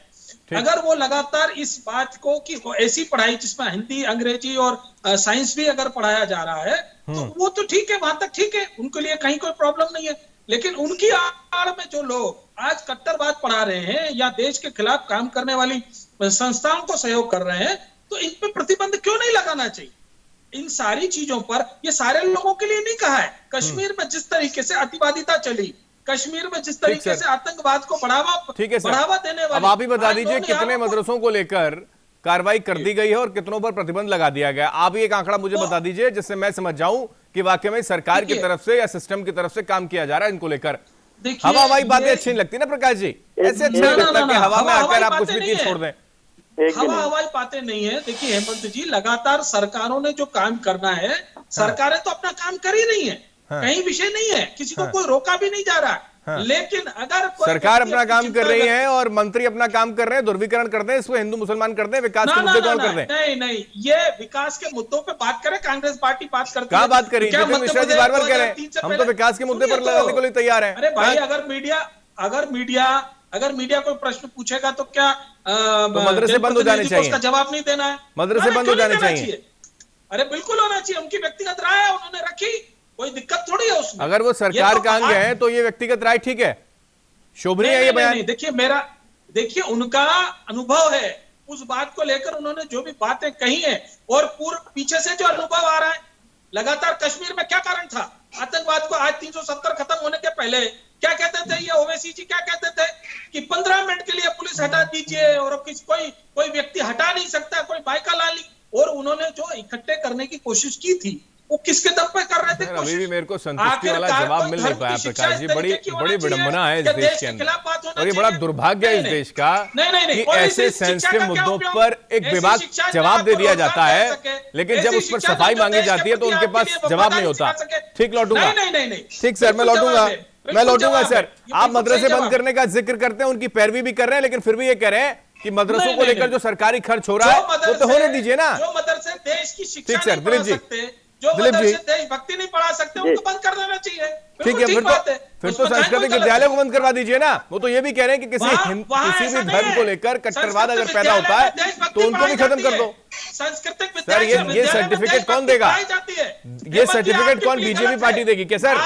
अगर वो लगातार इस बात को कि ऐसी पढ़ाई जिसमें हिंदी, अंग्रेजी और साइंस भी अगर पढ़ाया जा रहा है तो वो तो ठीक है, वहां तक ठीक है, उनके लिए कहीं कोई प्रॉब्लम नहीं है। लेकिन उनकी आड़ में जो लोग आज कट्टरवाद पढ़ा रहे हैं या देश के खिलाफ काम करने वाली संस्थाओं को सहयोग कर रहे हैं, तो इन पे प्रतिबंध क्यों नहीं लगाना चाहिए? इन सारी चीजों पर, ये सारे लोगों के लिए नहीं कहा है। कश्मीर में जिस तरीके से अतिवादिता चली, कश्मीर में जिस तरीके से आतंकवाद को बढ़ावा देने वाली, अब आप ही बता दीजिए कितने मदरसों को लेकर कार्रवाई कर दी गई है और कितनों पर प्रतिबंध लगा दिया गया। आप एक आंकड़ा मुझे बता दीजिए जिससे मैं समझ जाऊं कि वाकई में सरकार की तरफ से या सिस्टम की तरफ से काम किया जा रहा है इनको लेकर। हवा हवाई बातें अच्छी नहीं लगती ना प्रकाश जी, ऐसे अच्छा नहीं लगता कि हवा में आकर आप कुछ भी चीज छोड़ दें। हवा हवाई बातें नहीं है। देखिए हेमंत जी, लगातार सरकारों ने जो काम करना है, सरकारें तो अपना काम कर ही रही है, कहीं विषय नहीं है, किसी को कोई रोका भी नहीं जा रहा है। लेकिन अगर सरकार अपना काम कर रही है और मंत्री अपना काम कर रहे हैं, ध्रुवीकरण करते हैं, इसको हिंदू मुसलमान करते हैं, विकास के मुद्दे कौन करते हैं? नहीं, ये विकास के मुद्दों पे बात करें, कांग्रेस पार्टी बात करती है। कहाँ बात करी? मिश्रा जी बार-बार कह रहे हैं हम तो विकास के मुद्दे पर लगाने के लिए तैयार हैं। अरे भाई, अगर मीडिया कोई प्रश्न पूछेगा तो क्या मदरसे बंद हो जाने चाहिए? उसका जवाब नहीं देना है? मदरसे बंद हो जाने चाहिए? अरे बिल्कुल होना चाहिए। उनकी व्यक्तिगत राय है, उन्होंने रखी, कोई दिक्कत थोड़ी है उसमें। अगर वो सरकार का अंग है तो ये व्यक्तिगत राय ठीक है, शोभनीय है ये बयान। देखिए उनका अनुभव है, उस बात को लेकर उन्होंने जो भी बातें कही है और पीछे से जो अनुभव आ रहा है, लगातार कश्मीर में क्या कारण था आतंकवाद को? आज 370 खत्म होने के पहले क्या कहते थे ये ओवैसी जी? क्या कहते थे कि 15 मिनट के लिए पुलिस हटा दीजिए और कोई व्यक्ति हटा नहीं सकता, कोई बाइका ला ली। और उन्होंने जो इकट्ठे करने की कोशिश की थी वो किसके दम पे कर रहे थे? अभी भी मेरे को संतुष्टि वाला जवाब मिल नहीं पाया प्रकाश जी। बड़ी विडंबना है इस देश के अंदर और ये बड़ा दुर्भाग्य है इस देश का कि ऐसे सेंसिटिव मुद्दों पर एक विभाग जवाब दे दिया जाता है, लेकिन जब उस पर सफाई मांगी जाती है तो उनके पास जवाब नहीं होता। ठीक, लौटूंगा। ठीक सर, मैं लौटूंगा। मैं लौटूंगा सर। आप मदरसे बंद करने का जिक्र करते हैं, उनकी पैरवी भी कर रहे हैं, लेकिन फिर भी ये कह रहे हैं कि मदरसों को लेकर जो सरकारी खर्च हो रहा है वो तो होने दीजिए ना। जो मदरसे देश की शिक्षा ठीक सर, नहीं पढ़ा दिलीप जी। सकते, जो दिलीप जी। मदरसे देशभक्ति नहीं पढ़ा सकते, उनको बंद कर देना चाहिए। ठीक है, फिर तो सांस्कृतिक विद्यालय को बंद करवा दीजिए ना। वो तो ये भी कह रहे हैं कि किसी भी धर्म को लेकर कट्टरवाद अगर पैदा होता है तो उनको भी खत्म कर दो। सांस्कृतिक सर ये सर्टिफिकेट कौन देगा? ये सर्टिफिकेट कौन बीजेपी पार्टी देगी क्या सर?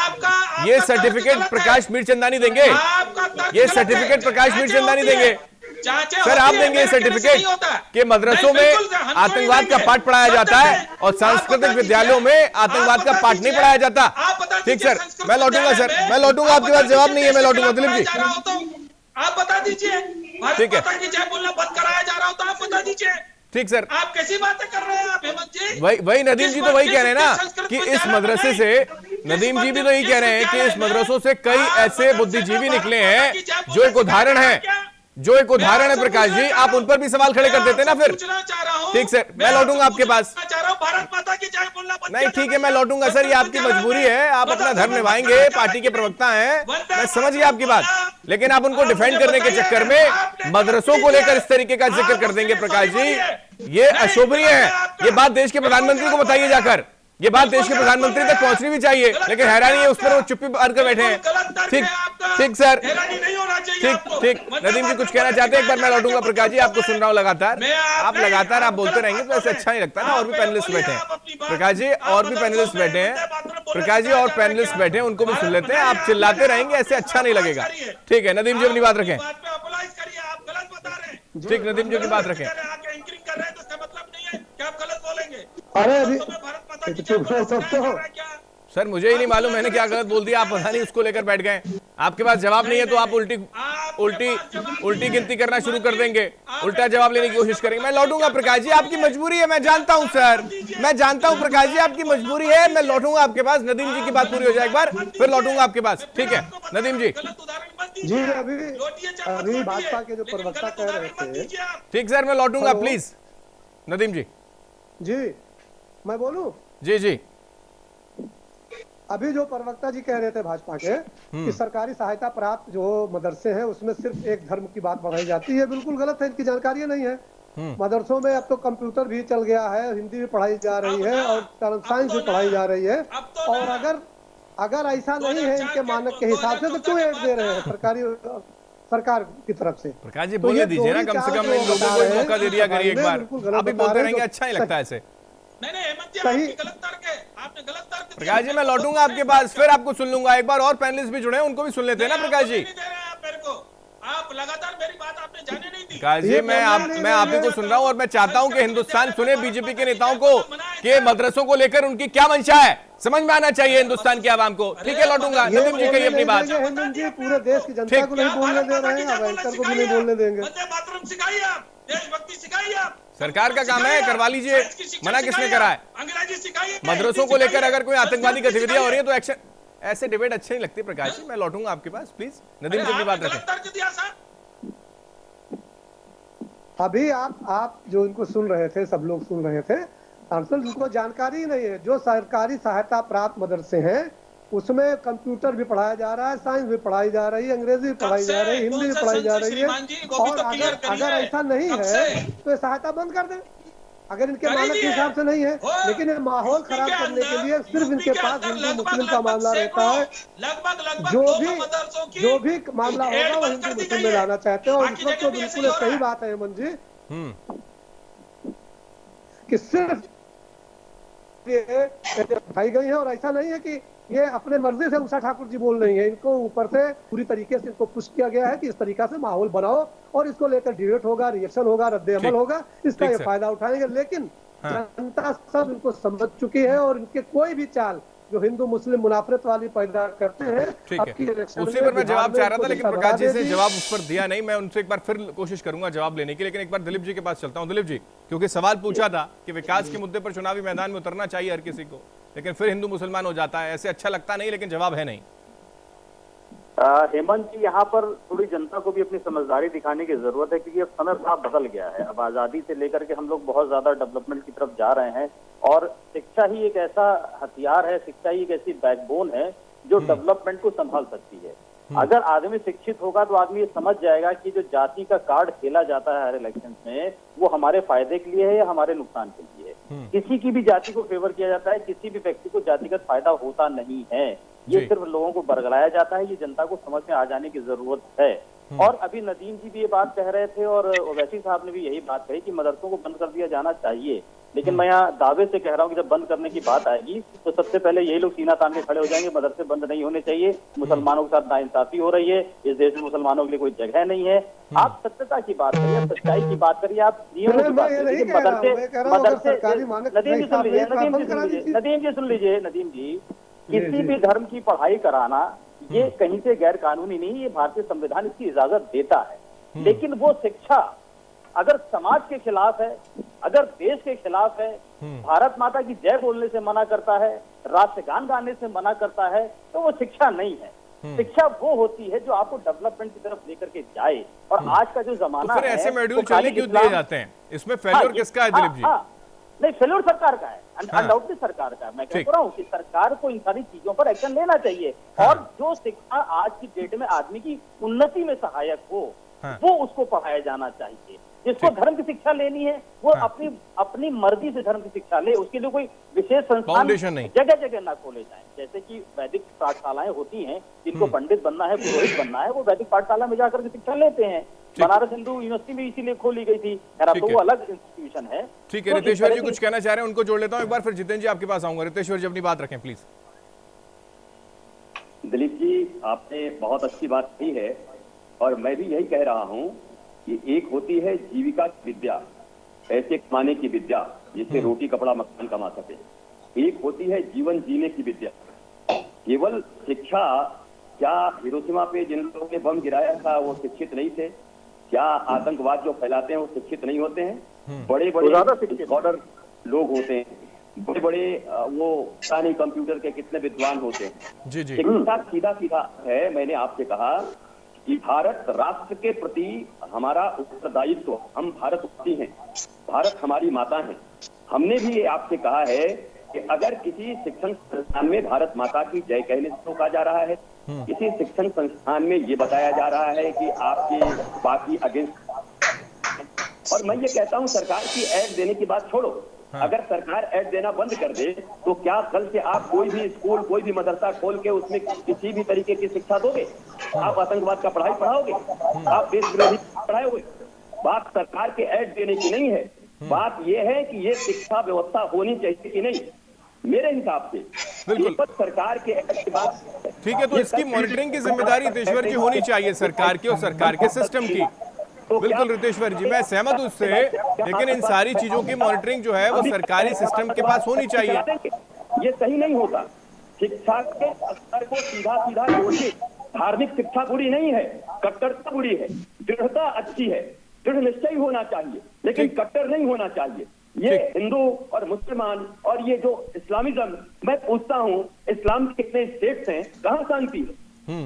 ये सर्टिफिकेट प्रकाश मीरचंदानी देंगे? ये सर्टिफिकेट प्रकाश मीरचंदानी देंगे? सर आप देंगे ये सर्टिफिकेट कि मदरसों में आतंकवाद का पाठ पढ़ाया जाता है और सांस्कृतिक विद्यालयों में आतंकवाद का पाठ नहीं पढ़ाया जाता? ठीक सर, मैं लौटूंगा सर, मैं लौटूंगा। आपके पास जवाब नहीं है, मैं लौटूंगा। दिलीप जी आप बता दीजिए, ठीक है, जय बोलना बंद कराया जा रहा हो तो आप बता दीजिए। ठीक सर, आप कैसी बातें कर रहे हैं आप हेमंत जी? वही नदीम जी तो वही कह रहे हैं ना कि इस मदरसे से, नदीम जी भी तो यही कह रहे हैं कि इस मदरसों से कई ऐसे बुद्धिजीवी निकले हैं जो एक उदाहरण है, जो एक उदाहरण है। प्रकाश जी आप उन पर भी सवाल खड़े कर देते हैं ना फिर। ठीक सर, मैं लौटूंगा आपके पास। भारत माता की जय बोलना नहीं ठीक है, मैं लौटूंगा सर, ये आपकी मजबूरी है, आप अपना धर्म निभाएंगे, पार्टी के प्रवक्ता हैं, मैं समझ गया आपकी बात, लेकिन आप उनको डिफेंड करने के चक्कर में मदरसों को लेकर इस तरीके का जिक्र कर देंगे। प्रकाश जी ये अशोभनीय है, ये बात देश के प्रधानमंत्री को बताइए जाकर, ये बात देश के प्रधानमंत्री तक पहुंचनी भी चाहिए, लेकिन हैरानी है उस पर वो चुप्पी कर बैठे हैं। ठीक सर, ठीक। नदीम जी कुछ कहना चाहते हैं? एक बार मैं लौटूंगा। प्रकाश जी आपको सुन रहा हूं लगातार, आप बोलते रहेंगे तो ऐसे अच्छा नहीं लगता ना। और भी पैनलिस्ट बैठे हैं प्रकाश जी, और भी पैनलिस्ट बैठे हैं प्रकाश जी, और पैनलिस्ट बैठे हैं, उनको भी सुन लेते हैं। आप चिल्लाते रहेंगे ऐसे अच्छा नहीं लगेगा। ठीक है नदीम जी अपनी बात रखें। ठीक, नदीम जी अपनी बात रखें। अरे अभी सर मुझे ही नहीं मालूम मैंने क्या गलत बोल दिया, आप पता नहीं उसको लेकर बैठ गए। आपके पास जवाब नहीं है तो आप उल्टी गिनती करना शुरू कर देंगे, उल्टा जवाब लेने की कोशिश करेंगे। मैं लौटूंगा प्रकाश जी, आपकी मजबूरी है, मैं जानता हूं सर, मैं जानता हूं प्रकाश जी आपकी मजबूरी है। मैं लौटूंगा आपके पास, नदीम जी की बात पूरी हो जाए एक बार, फिर लौटूंगा आपके पास। ठीक है नदीम जी। जी अभी भाजपा के जो प्रवक्ता कह रहे थे। ठीक सर, मैं लौटूंगा प्लीज नदीम जी। जी मैं बोलूं? जी अभी जो प्रवक्ता जी कह रहे थे भाजपा के कि सरकारी सहायता प्राप्त जो मदरसे हैं उसमें सिर्फ एक धर्म की बात बढ़ाई जाती है, बिल्कुल गलत है, इनकी जानकारी नहीं है। मदरसों में अब तो कंप्यूटर भी चल गया है, हिंदी भी पढ़ाई जा रही है और करंट साइंस भी पढ़ाई जा रही है। और अगर ऐसा नहीं है इनके मानक के हिसाब से तो क्यों एड दे रहे हैं सरकार की तरफ से? प्रकाश जी बोलने दीजिए ना, कम से कम इन लोगों को मौका दे दिया करिए एक बार। आप भी बोलते रहेंगे अच्छा नहीं लगता ऐसे। प्रकाश जी मैं लौटूंगा आपके पास, फिर आपको सुन लूंगा। एक बार और पैनलिस्ट भी जुड़े हैं, उनको भी सुन लेते हैं ना प्रकाश जी। आप लगातार मेरी बात आपने जाने नहीं दी। प्रकाश जी मैं आप ही को सुन रहा हूं और मैं चाहता हूं कि हिंदुस्तान सुने बीजेपी के नेताओं को कि मदरसों को लेकर उनकी क्या मंशा है, समझ में आना चाहिए हिंदुस्तान की आवाम को। ठीक है लौटूंगा। नदीम जी कहिए अपनी बात। हेमंत जी पूरे देश की जनता को नहीं बोलने दे रहे हैं, अब एंकर को भी नहीं बोलने देंगे। सिखाइए आप, देशभक्ति सिखाइए आप, सरकार का काम है, करवा लीजिए, मना किसने करा है? अंग्रेजी सिखाइए। मदरसों को लेकर अगर कोई आतंकवादी गतिविधियां हो रही है तो एक्शन, ऐसे डिबेट अच्छे नहीं लगते। प्रकाश जी मैं लौटूंगा आपके पास प्लीज। नदीम जी अपनी बात रखें। अभी आप जो इनको सुन रहे थे, सब लोग सुन रहे थे, दरअसल उनको जानकारी ही नहीं है। जो सरकारी सहायता प्राप्त मदरसे हैं उसमें कंप्यूटर भी पढ़ाया जा रहा है, साइंस भी पढ़ाई जा रही है, अंग्रेजी भी पढ़ाई जा रही है, हिंदी भी पढ़ाई जा रही है। और अगर ऐसा नहीं है तो ये सहायता बंद कर दें, अगर इनके मानक के हिसाब से नहीं है। लेकिन ये माहौल खराब करने के लिए सिर्फ इनके पास हिंदू मुस्लिम का मामला रहता है। जो भी मामला होगा वो हिंदू मुस्लिम में लाना चाहते हैं। और इस वक्त तो बिल्कुल सही बात है हेमंत जी कि सिर्फ उठाई गई है। और ऐसा नहीं है कि ये अपने मर्जी से उषा ठाकुर जी बोल रही है, इनको ऊपर से पूरी तरीके से इनको पुश किया गया है कि इस तरीका से माहौल बनाओ और इसको लेकर डिबेट होगा, रिएक्शन होगा, रद्द अमल होगा, इसका ये फायदा उठाएंगे। लेकिन जनता सब इनको समझ चुकी है और इनके कोई भी चाल जो हिंदू मुस्लिम मुनाफरत वाली पैदा करते हैं। ठीक है, उसी पर मैं जवाब चाह रहा था लेकिन प्रकाश जी से जवाब उस पर दिया नहीं। मैं उनसे एक बार फिर कोशिश करूंगा जवाब लेने की, लेकिन एक बार दिलीप जी के पास चलता हूं। दिलीप जी, क्योंकि सवाल पूछा था कि विकास के मुद्दे पर चुनावी मैदान में उतरना चाहिए हर किसी को, लेकिन फिर हिंदू मुसलमान हो जाता है, ऐसे अच्छा लगता नहीं, लेकिन जवाब है नहीं। हेमंत जी, यहाँ पर थोड़ी जनता को भी अपनी समझदारी दिखाने की जरूरत है, क्योंकि अब समय साफ बदल गया है। अब आजादी से लेकर के हम लोग बहुत ज्यादा डेवलपमेंट की तरफ जा रहे हैं और शिक्षा ही एक ऐसा हथियार है, शिक्षा ही एक ऐसी बैकबोन है जो डेवलपमेंट को संभाल सकती है। अगर आदमी शिक्षित होगा तो आदमी ये समझ जाएगा कि जो जाति का कार्ड खेला जाता है हर इलेक्शन में, वो हमारे फायदे के लिए है या हमारे नुकसान के लिए है। किसी की भी जाति को फेवर किया जाता है, किसी भी व्यक्ति को जातिगत फायदा होता नहीं है। ये सिर्फ लोगों को बरगलाया जाता है, ये जनता को समझ में आ जाने की जरूरत है। और अभी नदीम जी भी ये बात कह रहे थे और ओवैसी साहब ने भी यही बात कही कि मदरसों को बंद कर दिया जाना चाहिए, लेकिन मैं यहाँ दावे से कह रहा हूँ कि जब बंद करने की बात आएगी तो सबसे पहले यही लोग सीना तान के खड़े हो जाएंगे, मदरसे बंद नहीं होने चाहिए, मुसलमानों के साथ नाइंसाफी हो रही है, इस देश में मुसलमानों के लिए कोई जगह नहीं है। आप सत्यता की बात करिए, सच्चाई की बात करिए, आप नियमों की बात करिए। नदीम जी सुन लीजिए, नदीम जी, किसी भी धर्म की पढ़ाई कराना ये कहीं से गैर कानूनी नहीं, ये भारतीय संविधान इसकी इजाजत देता है। लेकिन वो शिक्षा अगर समाज के खिलाफ है, अगर देश के खिलाफ है, भारत माता की जय बोलने से मना करता है, राष्ट्रगान गाने से मना करता है, तो वो शिक्षा नहीं है। शिक्षा वो होती है जो आपको डेवलपमेंट की तरफ लेकर के जाए। और आज का जो जमाना तो फिर ऐसे मॉड्यूल चलने क्यों दिए जाते हैं? इसमें फेल्योर किसका है दिलीप जी? नहीं, फेल्योर सरकार का है, अनडाउटली सरकार का। मैं कह रहा हूँ कि सरकार को इन सारी चीजों पर एक्शन लेना चाहिए। और जो शिक्षा आज की डेट में आदमी की उन्नति में सहायक हो, वो उसको पढ़ाया जाना चाहिए। जिसको धर्म की शिक्षा लेनी है वो अपनी मर्जी से धर्म की शिक्षा ले, उसके लिए कोई विशेष संस्थान जगह जगह ना खोले जाए। जैसे कि वैदिक पाठशालाएं होती हैं, जिनको पंडित बनना है, पुरोहित बनना है, वो वैदिक पाठशाला में जाकर के शिक्षा लेते हैं। बनारस हिंदू यूनिवर्सिटी में इसीलिए खोली गई थी, तो वो अलग इंस्टीट्यूशन है। ठीक है, रितेश्वर जी कुछ कहना चाह रहे हैं, उनको जोड़ लेता हूँ एक बार, फिर जितेंद्र जी आपके पास आऊंगा। रितेश्वर जी अपनी बात रखें प्लीज। दिलीप जी, आपने बहुत अच्छी बात की है और मैं भी यही कह रहा हूँ कि एक होती है जीविका की विद्या, पैसे कमाने की विद्या जिससे रोटी कपड़ा मकान कमा सके, एक होती है जीवन जीने की विद्या। केवल शिक्षा, क्या हिरोशिमा पे जिन लोगों ने बम गिराया था वो शिक्षित नहीं थे? क्या आतंकवाद जो फैलाते हैं वो शिक्षित नहीं होते हैं? बड़े बड़े स्कॉलर लोग होते हैं, बड़े बड़े वो पुराने कंप्यूटर के कितने विद्वान होते हैं। जी जी। शिक्षा सीधा सीधा है। मैंने आपसे कहा कि भारत राष्ट्र के प्रति हमारा उत्तरदायित्व, हम भारतवासी हैं, भारत हमारी माता है। हमने भी आपसे कहा है कि अगर किसी शिक्षण संस्थान में भारत माता की जय कहने से रोका जा रहा है, किसी शिक्षण संस्थान में ये बताया जा रहा है कि आपके बाकी अगेंस्ट, और मैं ये कहता हूँ सरकार की ऐड देने की बात छोड़ो, अगर सरकार ऐड देना बंद कर दे तो क्या कल से आप कोई भी स्कूल, कोई भी मदरसा खोल के उसमें किसी भी तरीके की शिक्षा दोगे? आप आतंकवाद का पढ़ाई पढ़ाओगे? आप देश विरोधी पढ़ाओगे? बात सरकार के ऐड देने की नहीं है, बात यह है कि ये शिक्षा व्यवस्था होनी चाहिए कि नहीं। मेरे हिसाब से बिल्कुल सरकार के ऐड की बात ठीक है, तो इसकी मॉनिटरिंग की जिम्मेदारी रितेश्वर जी होनी चाहिए सरकार की और सरकार के सिस्टम की। बिल्कुल रितेश्वर जी, मैं सहमत हूं उससे, लेकिन इन सारी चीजों की मॉनिटरिंग जो है वो सरकारी सिस्टम के पास होनी चाहिए। ये सही नहीं होता। शिक्षा के स्तर को सीधा सीधा जोड़िए। धार्मिक शिक्षा बुरी नहीं है, कट्टरता बुरी है, दृढ़ता अच्छी है, दृढ़ निश्चय होना चाहिए, लेकिन कट्टर नहीं होना चाहिए। ये हिंदू और मुसलमान और ये जो इस्लामिज्म, मैं पूछता हूँ इस्लाम के कितने स्टेट्स हैं, कहाँ शांति है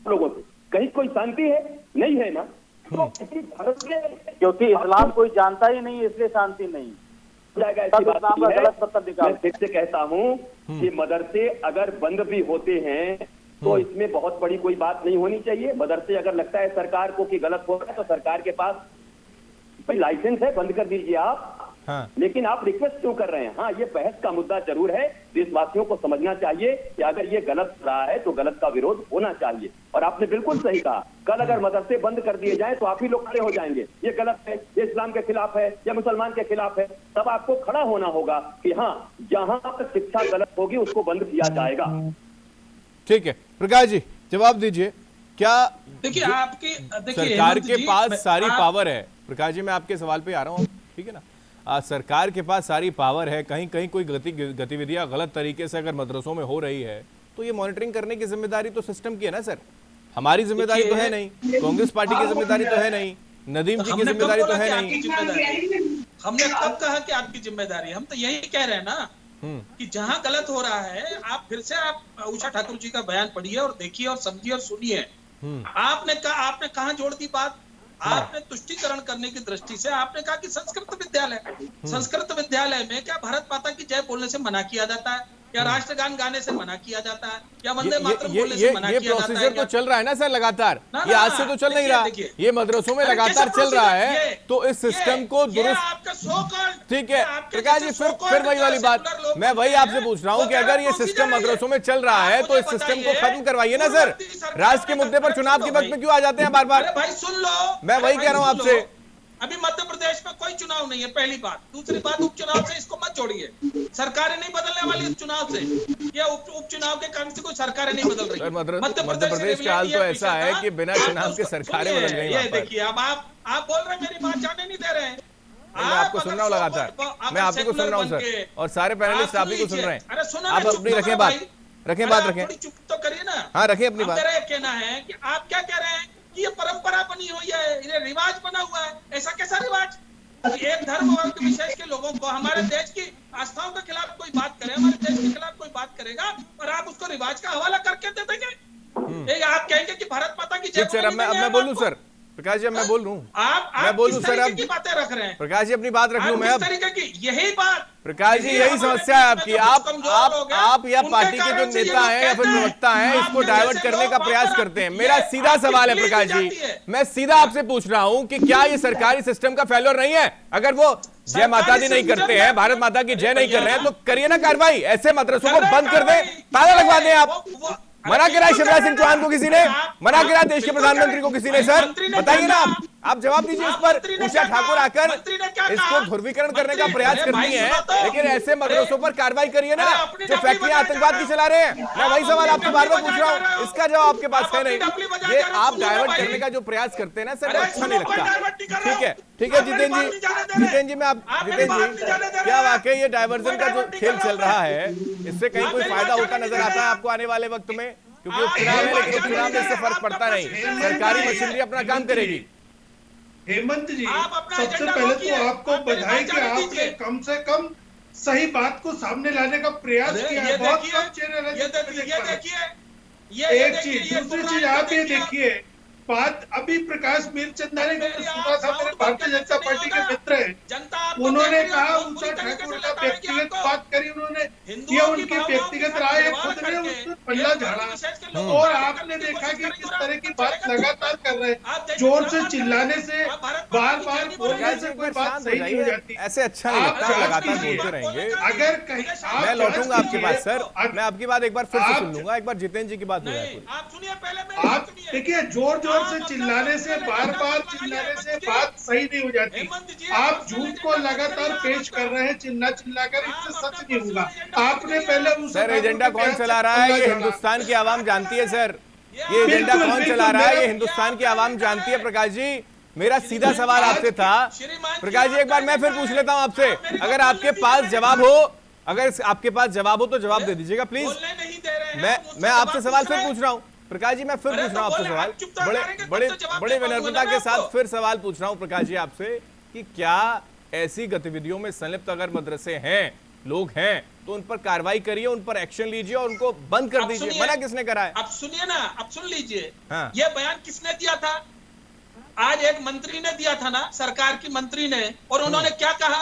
लोगों से? कहीं कोई शांति है? नहीं है ना। तो किसी भारत में, क्योंकि इस्लाम कोई जानता ही नहीं, इसलिए शांति नहीं जाएगा। ऐसी बात नहीं है। मैं फिर से कहता हूँ कि मदरसे अगर बंद भी होते हैं तो इसमें बहुत बड़ी कोई बात नहीं होनी चाहिए। मदरसे अगर लगता है सरकार को कि गलत हो रहा है तो सरकार के पास भाई लाइसेंस है, बंद कर दीजिए आप। लेकिन आप रिक्वेस्ट क्यों कर रहे हैं? हाँ, ये बहस का मुद्दा जरूर है। देशवासियों को समझना चाहिए कि अगर ये गलत रहा है तो गलत का विरोध होना चाहिए। और आपने बिल्कुल सही कहा, कल अगर मदरसे बंद कर दिए जाए तो आप ही लोग खड़े हो जाएंगे, ये गलत है, ये इस्लाम के खिलाफ है या मुसलमान के खिलाफ है। तब आपको खड़ा होना होगा कि हाँ, जहां पर शिक्षा गलत होगी उसको बंद किया जाएगा। ठीक है, प्रकाश जी जवाब दीजिए। क्या देखिए आपके सरकार के पास सारी पावर है? प्रकाश जी मैं आपके सवाल पे आ रहा हूँ, ठीक है ना। सरकार के पास सारी पावर है, कहीं कहीं कोई गतिविधियां गलत तरीके से अगर मदरसों में हो रही है तो ये मॉनिटरिंग करने की जिम्मेदारी तो सिस्टम की है ना सर। हमारी जिम्मेदारी तो है नहीं, कांग्रेस पार्टी की जिम्मेदारी तो है नहीं, नदीम जी की जिम्मेदारी तो है नहीं। हमने कब कहा कि आपकी जिम्मेदारी? हम तो यही कह रहे हैं ना कि जहां गलत हो रहा है आप फिर से आप उषा ठाकुर जी का बयान पढ़िए और देखिए और समझिए और सुनिए। आपने कहा जोड़ दी बात, आपने तुष्टीकरण करने की दृष्टि से आपने कहा कि संस्कृत विद्यालय में क्या भारत माता की जय बोलने से मना किया जाता है? या राष्ट्रगान गाने से मना किया जाता है, या वंदे मातरम बोलने से मना ये किया जाता है? प्रोसीजर तो चल रहा है ना सर लगातार, ना, ये आज से तो चल नहीं रहा, ये मदरसों में लगातार चल रहा है, तो इस सिस्टम को दुरुस्त, ठीक है प्रकाश जी, फिर वही वाली बात, मैं वही आपसे पूछ रहा हूँ कि अगर ये सिस्टम मदरसों में चल रहा है तो इस सिस्टम को खत्म करवाइए ना सर। राष्ट्र के मुद्दे पर चुनाव के वक्त में क्यों आ जाते हैं बार बार? भाई सुन लो, मैं वही कह रहा हूँ आपसे, अभी मध्य प्रदेश में कोई चुनाव नहीं है, पहली बात। दूसरी बात, उपचुनाव से इसको मत जोड़िए, सरकारें नहीं बदलने वाली इस चुनाव से, या उपचुनाव के कारण से कोई सरकारें नहीं बदल रही। मध्य प्रदेश का हाल तो ऐसा है कि बिना चुनाव के सरकारें बदल गई। ये देखिए, अब आप बोल रहे हैं, मेरी बात जाने नहीं दे रहे हैं। मैं आपको सुन रहा हूँ लगातार, मैं आप ही को सुन रहा हूँ सर, और सारे पैनलिस्ट आप ही को सुन रहे हैं। आप अपनी रखें बात, रखें बात, रखें, चुप तो करिए ना। हाँ रखें अपनी बात। मेरा कहना है कि आप क्या कह रहे हैं कि ये परंपरा बनी हुई है, ये रिवाज बना हुआ है। ऐसा कैसा रिवाज? एक धर्म वर्ग विशेष के लोगों को हमारे देश की आस्थाओं के खिलाफ कोई बात करे, हमारे देश के खिलाफ कोई बात करेगा और आप उसको रिवाज का हवाला करके दे देंगे। आप कहेंगे कि भारत माता की जय। सर अब मैं बोलूं सर, प्रकाश जी अब मैं बोल रहा हूँ, मैं बोलूं सर, अब बातें रख रहे हैं प्रकाश जी अपनी बात रख लूं मैं अब। तरीके की यही बात प्रकाश जी, यही समस्या है आपकी, आप या पार्टी के जो नेता हैं या फिर प्रवक्ता हैं इसको डाइवर्ट करने का प्रयास करते हैं। मेरा सीधा सवाल है प्रकाश जी, मैं सीधा आपसे पूछ रहा हूं कि क्या ये सरकारी सिस्टम का फेल्योर नहीं है? अगर वो जय माता दी नहीं करते हैं, भारत माता की जय नहीं कर रहे हैं, तो करिए ना कार्रवाई, ऐसे मदरसों को बंद कर दें, ताला लगवा दें। आप मना करा शिवराज सिंह चौहान को किसी ने, मना करा देश के प्रधानमंत्री को किसी ने? सर बताइए ना, आप जवाब दीजिए इस पर। उषा ठाकुर आकर इसको ध्रुवीकरण करने का प्रयास करती हैं, लेकिन ऐसे मदरसों पर कार्रवाई करिए ना जो फैक्ट्रियां आतंकवाद की चला रहे हैं। मैं वही सवाल आपसे बार बार पूछ रहा हूँ, इसका जवाब आपके पास है नहीं। ये आप डाइवर्ट करने का जो प्रयास करते हैं ना सर, अच्छा नहीं लगता। ठीक है जितेंद्र जी, क्या वाकई ये डाइवर्जन का जो खेल चल रहा है इससे कहीं कोई फायदा होता नजर आता है आपको आने वाले वक्त में? क्योंकि उपचुनाव है, लेकिन उपचुनाव में इससे फर्क पड़ता नहीं, सरकारी मशीनरी अपना काम करेगी। हेमंत जी, सबसे पहले तो आपको बधाई कि आपने कम से कम सही बात को सामने लाने का प्रयास किया है। बहुत कम चैनल है। एक चीज, दूसरी चीज आप ये देखिए, बात अभी प्रकाश मीरचंदानी ने सुना था, मेरे भारतीय जनता पार्टी के मित्र हैं, उन्होंने कहा उषा ठाकुर का व्यक्तिगत बात करी, उन्होंने ये उनकी व्यक्तिगत राय है, खुद ने उसमें पल्ला झाड़ा। और आपने देखा कि किस तरह की बात लगातार कर रहे हैं, जोर से चिल्लाने से, बार बार बोलने से कोई बात सही नहीं हो जाती। ऐसे अच्छा नहीं लगता, लगातार बोलते रहेंगे। अगर कहीं मैं लौटूंगा आपके पास सर, मैं आपकी बात एक बार फिर से सुन लूंगा, एक बार जितेंद्र जी की बात हो जाए। आप देखिए, जोर से चिल्लाने से, बार बार चिल्लाने से बात सही नहीं हो जाती। आप झूठ को लगातार पेश कर रहे हैं, चिल्ला कर, इससे सच नहीं होगा। आपने पहले सर एजेंडा कौन चला रहा है ये हिंदुस्तान की आवाम जानती है सर, ये एजेंडा कौन चला रहा है ये हिंदुस्तान की आवाम जानती है। प्रकाश जी, मेरा सीधा सवाल आपसे था, प्रकाश जी एक बार मैं फिर पूछ लेता हूं आपसे, अगर आपके पास जवाब हो, अगर आपके पास जवाब हो तो जवाब दे दीजिएगा प्लीज। मैं आपसे सवाल फिर पूछ रहा हूं प्रकाश जी, मैं फिर पूछ रहा हूं आपसे सवाल, बड़े विनम्रता के साथ फिर सवाल पूछ रहा हूं प्रकाश जी आपसे कि क्या ऐसी गतिविधियों में संलिप्त अगर मदरसे हैं, लोग हैं, तो उन पर कार्रवाई करिए, उन पर एक्शन लीजिए और उनको बंद कर दीजिए। मना किसने करा है? अब सुनिए ना, अब सुन लीजिए। हाँ। ये बयान किसने दिया था? आज एक मंत्री ने दिया था ना, सरकार की मंत्री ने, और उन्होंने क्या कहा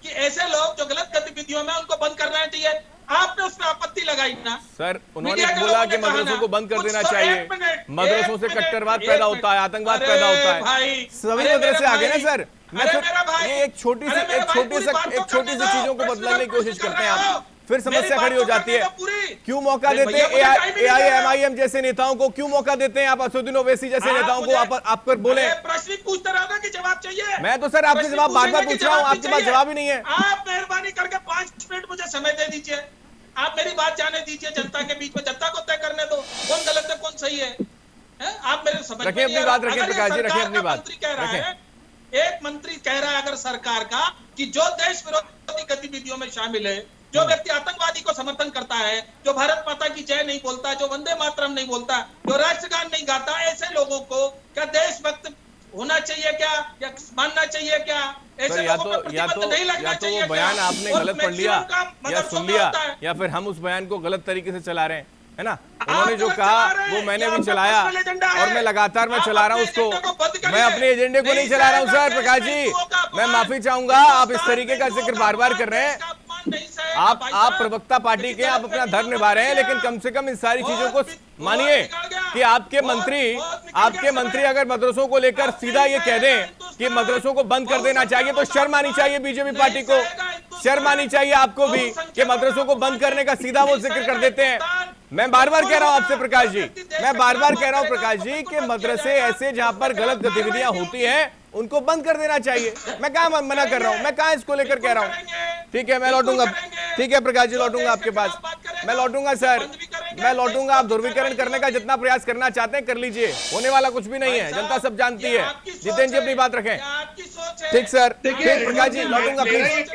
कि ऐसे लोग जो गलत गतिविधियों में उनको बंद करना चाहिए। आपने उसमें आपत्ति लगाई ना सर, उन्होंने बोला कि मदरसों को बंद कर देना चाहिए, मदरसों से कट्टरवाद पैदा होता है, आतंकवाद पैदा होता है, सभी मदरसे आ गए ना सर। मैं ये एक छोटी सी चीजों को बदलने की कोशिश करते हैं आप, फिर समस्या खड़ी हो जाती है। क्यों मौका देते हैं AIMIM जैसे नेताओं को, क्यों मौका देते हैं आप असदुद्दीन ओवैसी जैसे नेताओं को आप पर बोले? प्रश्न पूछते रहा कि जवाब चाहिए। मैं तो सर आपसे जवाब बार बार पूछ रहा हूँ, आपके पास जवाब ही नहीं है। आप मेहरबानी करके 5 मिनट मुझे समय दे दीजिए, आप मेरी बात जाने दीजिए, जनता के बीच में जनता को तय करने दो कौन गलत है कौन सही है। आप मेरे समझ रखें अपनी बात, रखें प्रकाश जी, रखें अपनी बात। एक मंत्री कह रहा है अगर सरकार का कि जो देश विरोधी गतिविधियों में शामिल है, जो व्यक्ति आतंकवादी को समर्थन करता है, जो भारत माता की जय नहीं बोलता, जो वंदे मातरम नहीं बोलता, जो राष्ट्रगान नहीं गाता, ऐसे लोगों को क्या देशभक्त होना चाहिए क्या, या मानना चाहिए क्या? ऐसे या तो वो बयान आपने गलत पढ़ लिया या सुन लिया, या फिर हम उस बयान को गलत तरीके से चला रहे हैं, है ना? उन्होंने जो कहा वो मैंने भी चलाया और मैं लगातार मैं चला रहा हूँ उसको, मैं अपने एजेंडे को नहीं चला रहा हूँ सर। प्रकाश जी, मैं माफी चाहूंगा, आप इस तरीके का जिक्र बार बार कर रहे हैं। आप प्रवक्ता पार्टी के, आप अपना धर्म निभा रहे हैं, लेकिन कम से कम इन सारी चीजों को मानिए कि आपके मंत्री अगर मदरसों को लेकर सीधा ये कह दें कि मदरसों को बंद कर देना चाहिए, तो शर्म आनी चाहिए बीजेपी पार्टी को, शर्म आनी चाहिए आपको भी कि मदरसों को बंद करने का सीधा वो जिक्र कर देते हैं। मैं बार बार कह रहा हूं आपसे प्रकाश जी, मैं बार बार कह रहा हूं प्रकाश जी कि मदरसे ऐसे जहां पर गलत गतिविधियां होती हैं उनको बंद कर देना चाहिए। मैं कहां मना कर रहा हूं, मैं कहां इसको लेकर कह रहा हूं। ठीक है, मैं लौटूंगा। ठीक है प्रकाश जी, लौटूंगा आपके पास, मैं लौटूंगा सर, मैं लौटूंगा। आप ध्रुवीकरण करने का जितना प्रयास करना चाहते हैं कर लीजिए, होने वाला कुछ भी नहीं है, जनता सब जानती है। जितेंद्र जी अपनी बात रखें। ठीक सर, ठीक प्रकाश जी, लौटूंगा प्लीज,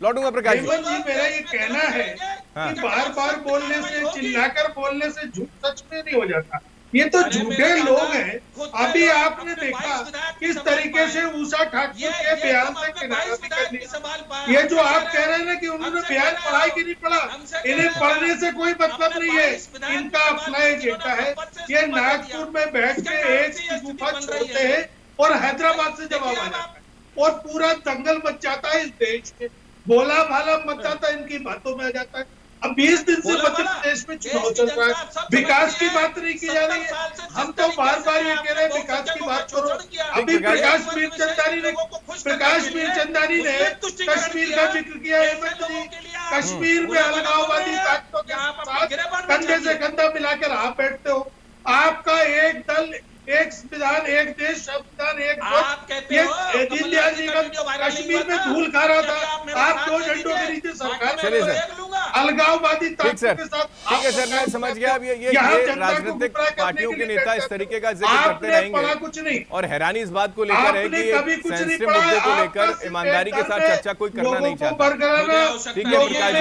लौटूंगा प्रकाश जी। मेरा ये कहना है कि बार बार बोलने से, चिल्लाकर बोलने से झूठ सच में नहीं हो जाता। ये तो झूठे लोग हैं। अभी आपने देखा किस तरीके से उषा ठाकुर के बयान से किनाराजी कर ली। ये जो आप कह रहे हैं ना कि उन्होंने बयान पढ़ा कि नहीं पढ़ा, इन्हें पढ़ने से कोई मतलब नहीं है, इनका अपना एजेंडा है। ये नागपुर में बैठ के एक गुफा छोड़ते हैं और हैदराबाद से जवाब आ जाता है और पूरा दंगल मच जाता है इस देश में, बोला भाला मच जाता है, इनकी बातों में आ जाता है। अब 20 दिन से मध्य प्रदेश में चुनाव चल रहा है, विकास की बात नहीं की जा रही है। हम तो बार बार ये कह रहे हैं विकास की बात करो। अभी प्रकाश मीरचंदानी ने कश्मीर का जिक्र किया। कश्मीर में अलगाववादी ताकतों के साथ कंधे से कंधा मिलाकर आप बैठते हो। आपका एक दल, एक संविधान, एक देश, संविधान एक वोट। ये दीनदयाल जी का कश्मीर में धूल खा रहा था, आप 2 झंडों के नीचे सरकार अलगाववादी ताकतों के साथ। ठीक है सर, मैं समझ गया। अब ये राजनीतिक पार्टियों के नेता इस तरीके का जिक्र करते रहेंगे कुछ नहीं। और हैरानी इस बात को लेकर है कि सेंसिटिव मुद्दे को लेकर ईमानदारी के साथ चर्चा कोई करना नहीं चाहता। ठीक है प्रकाश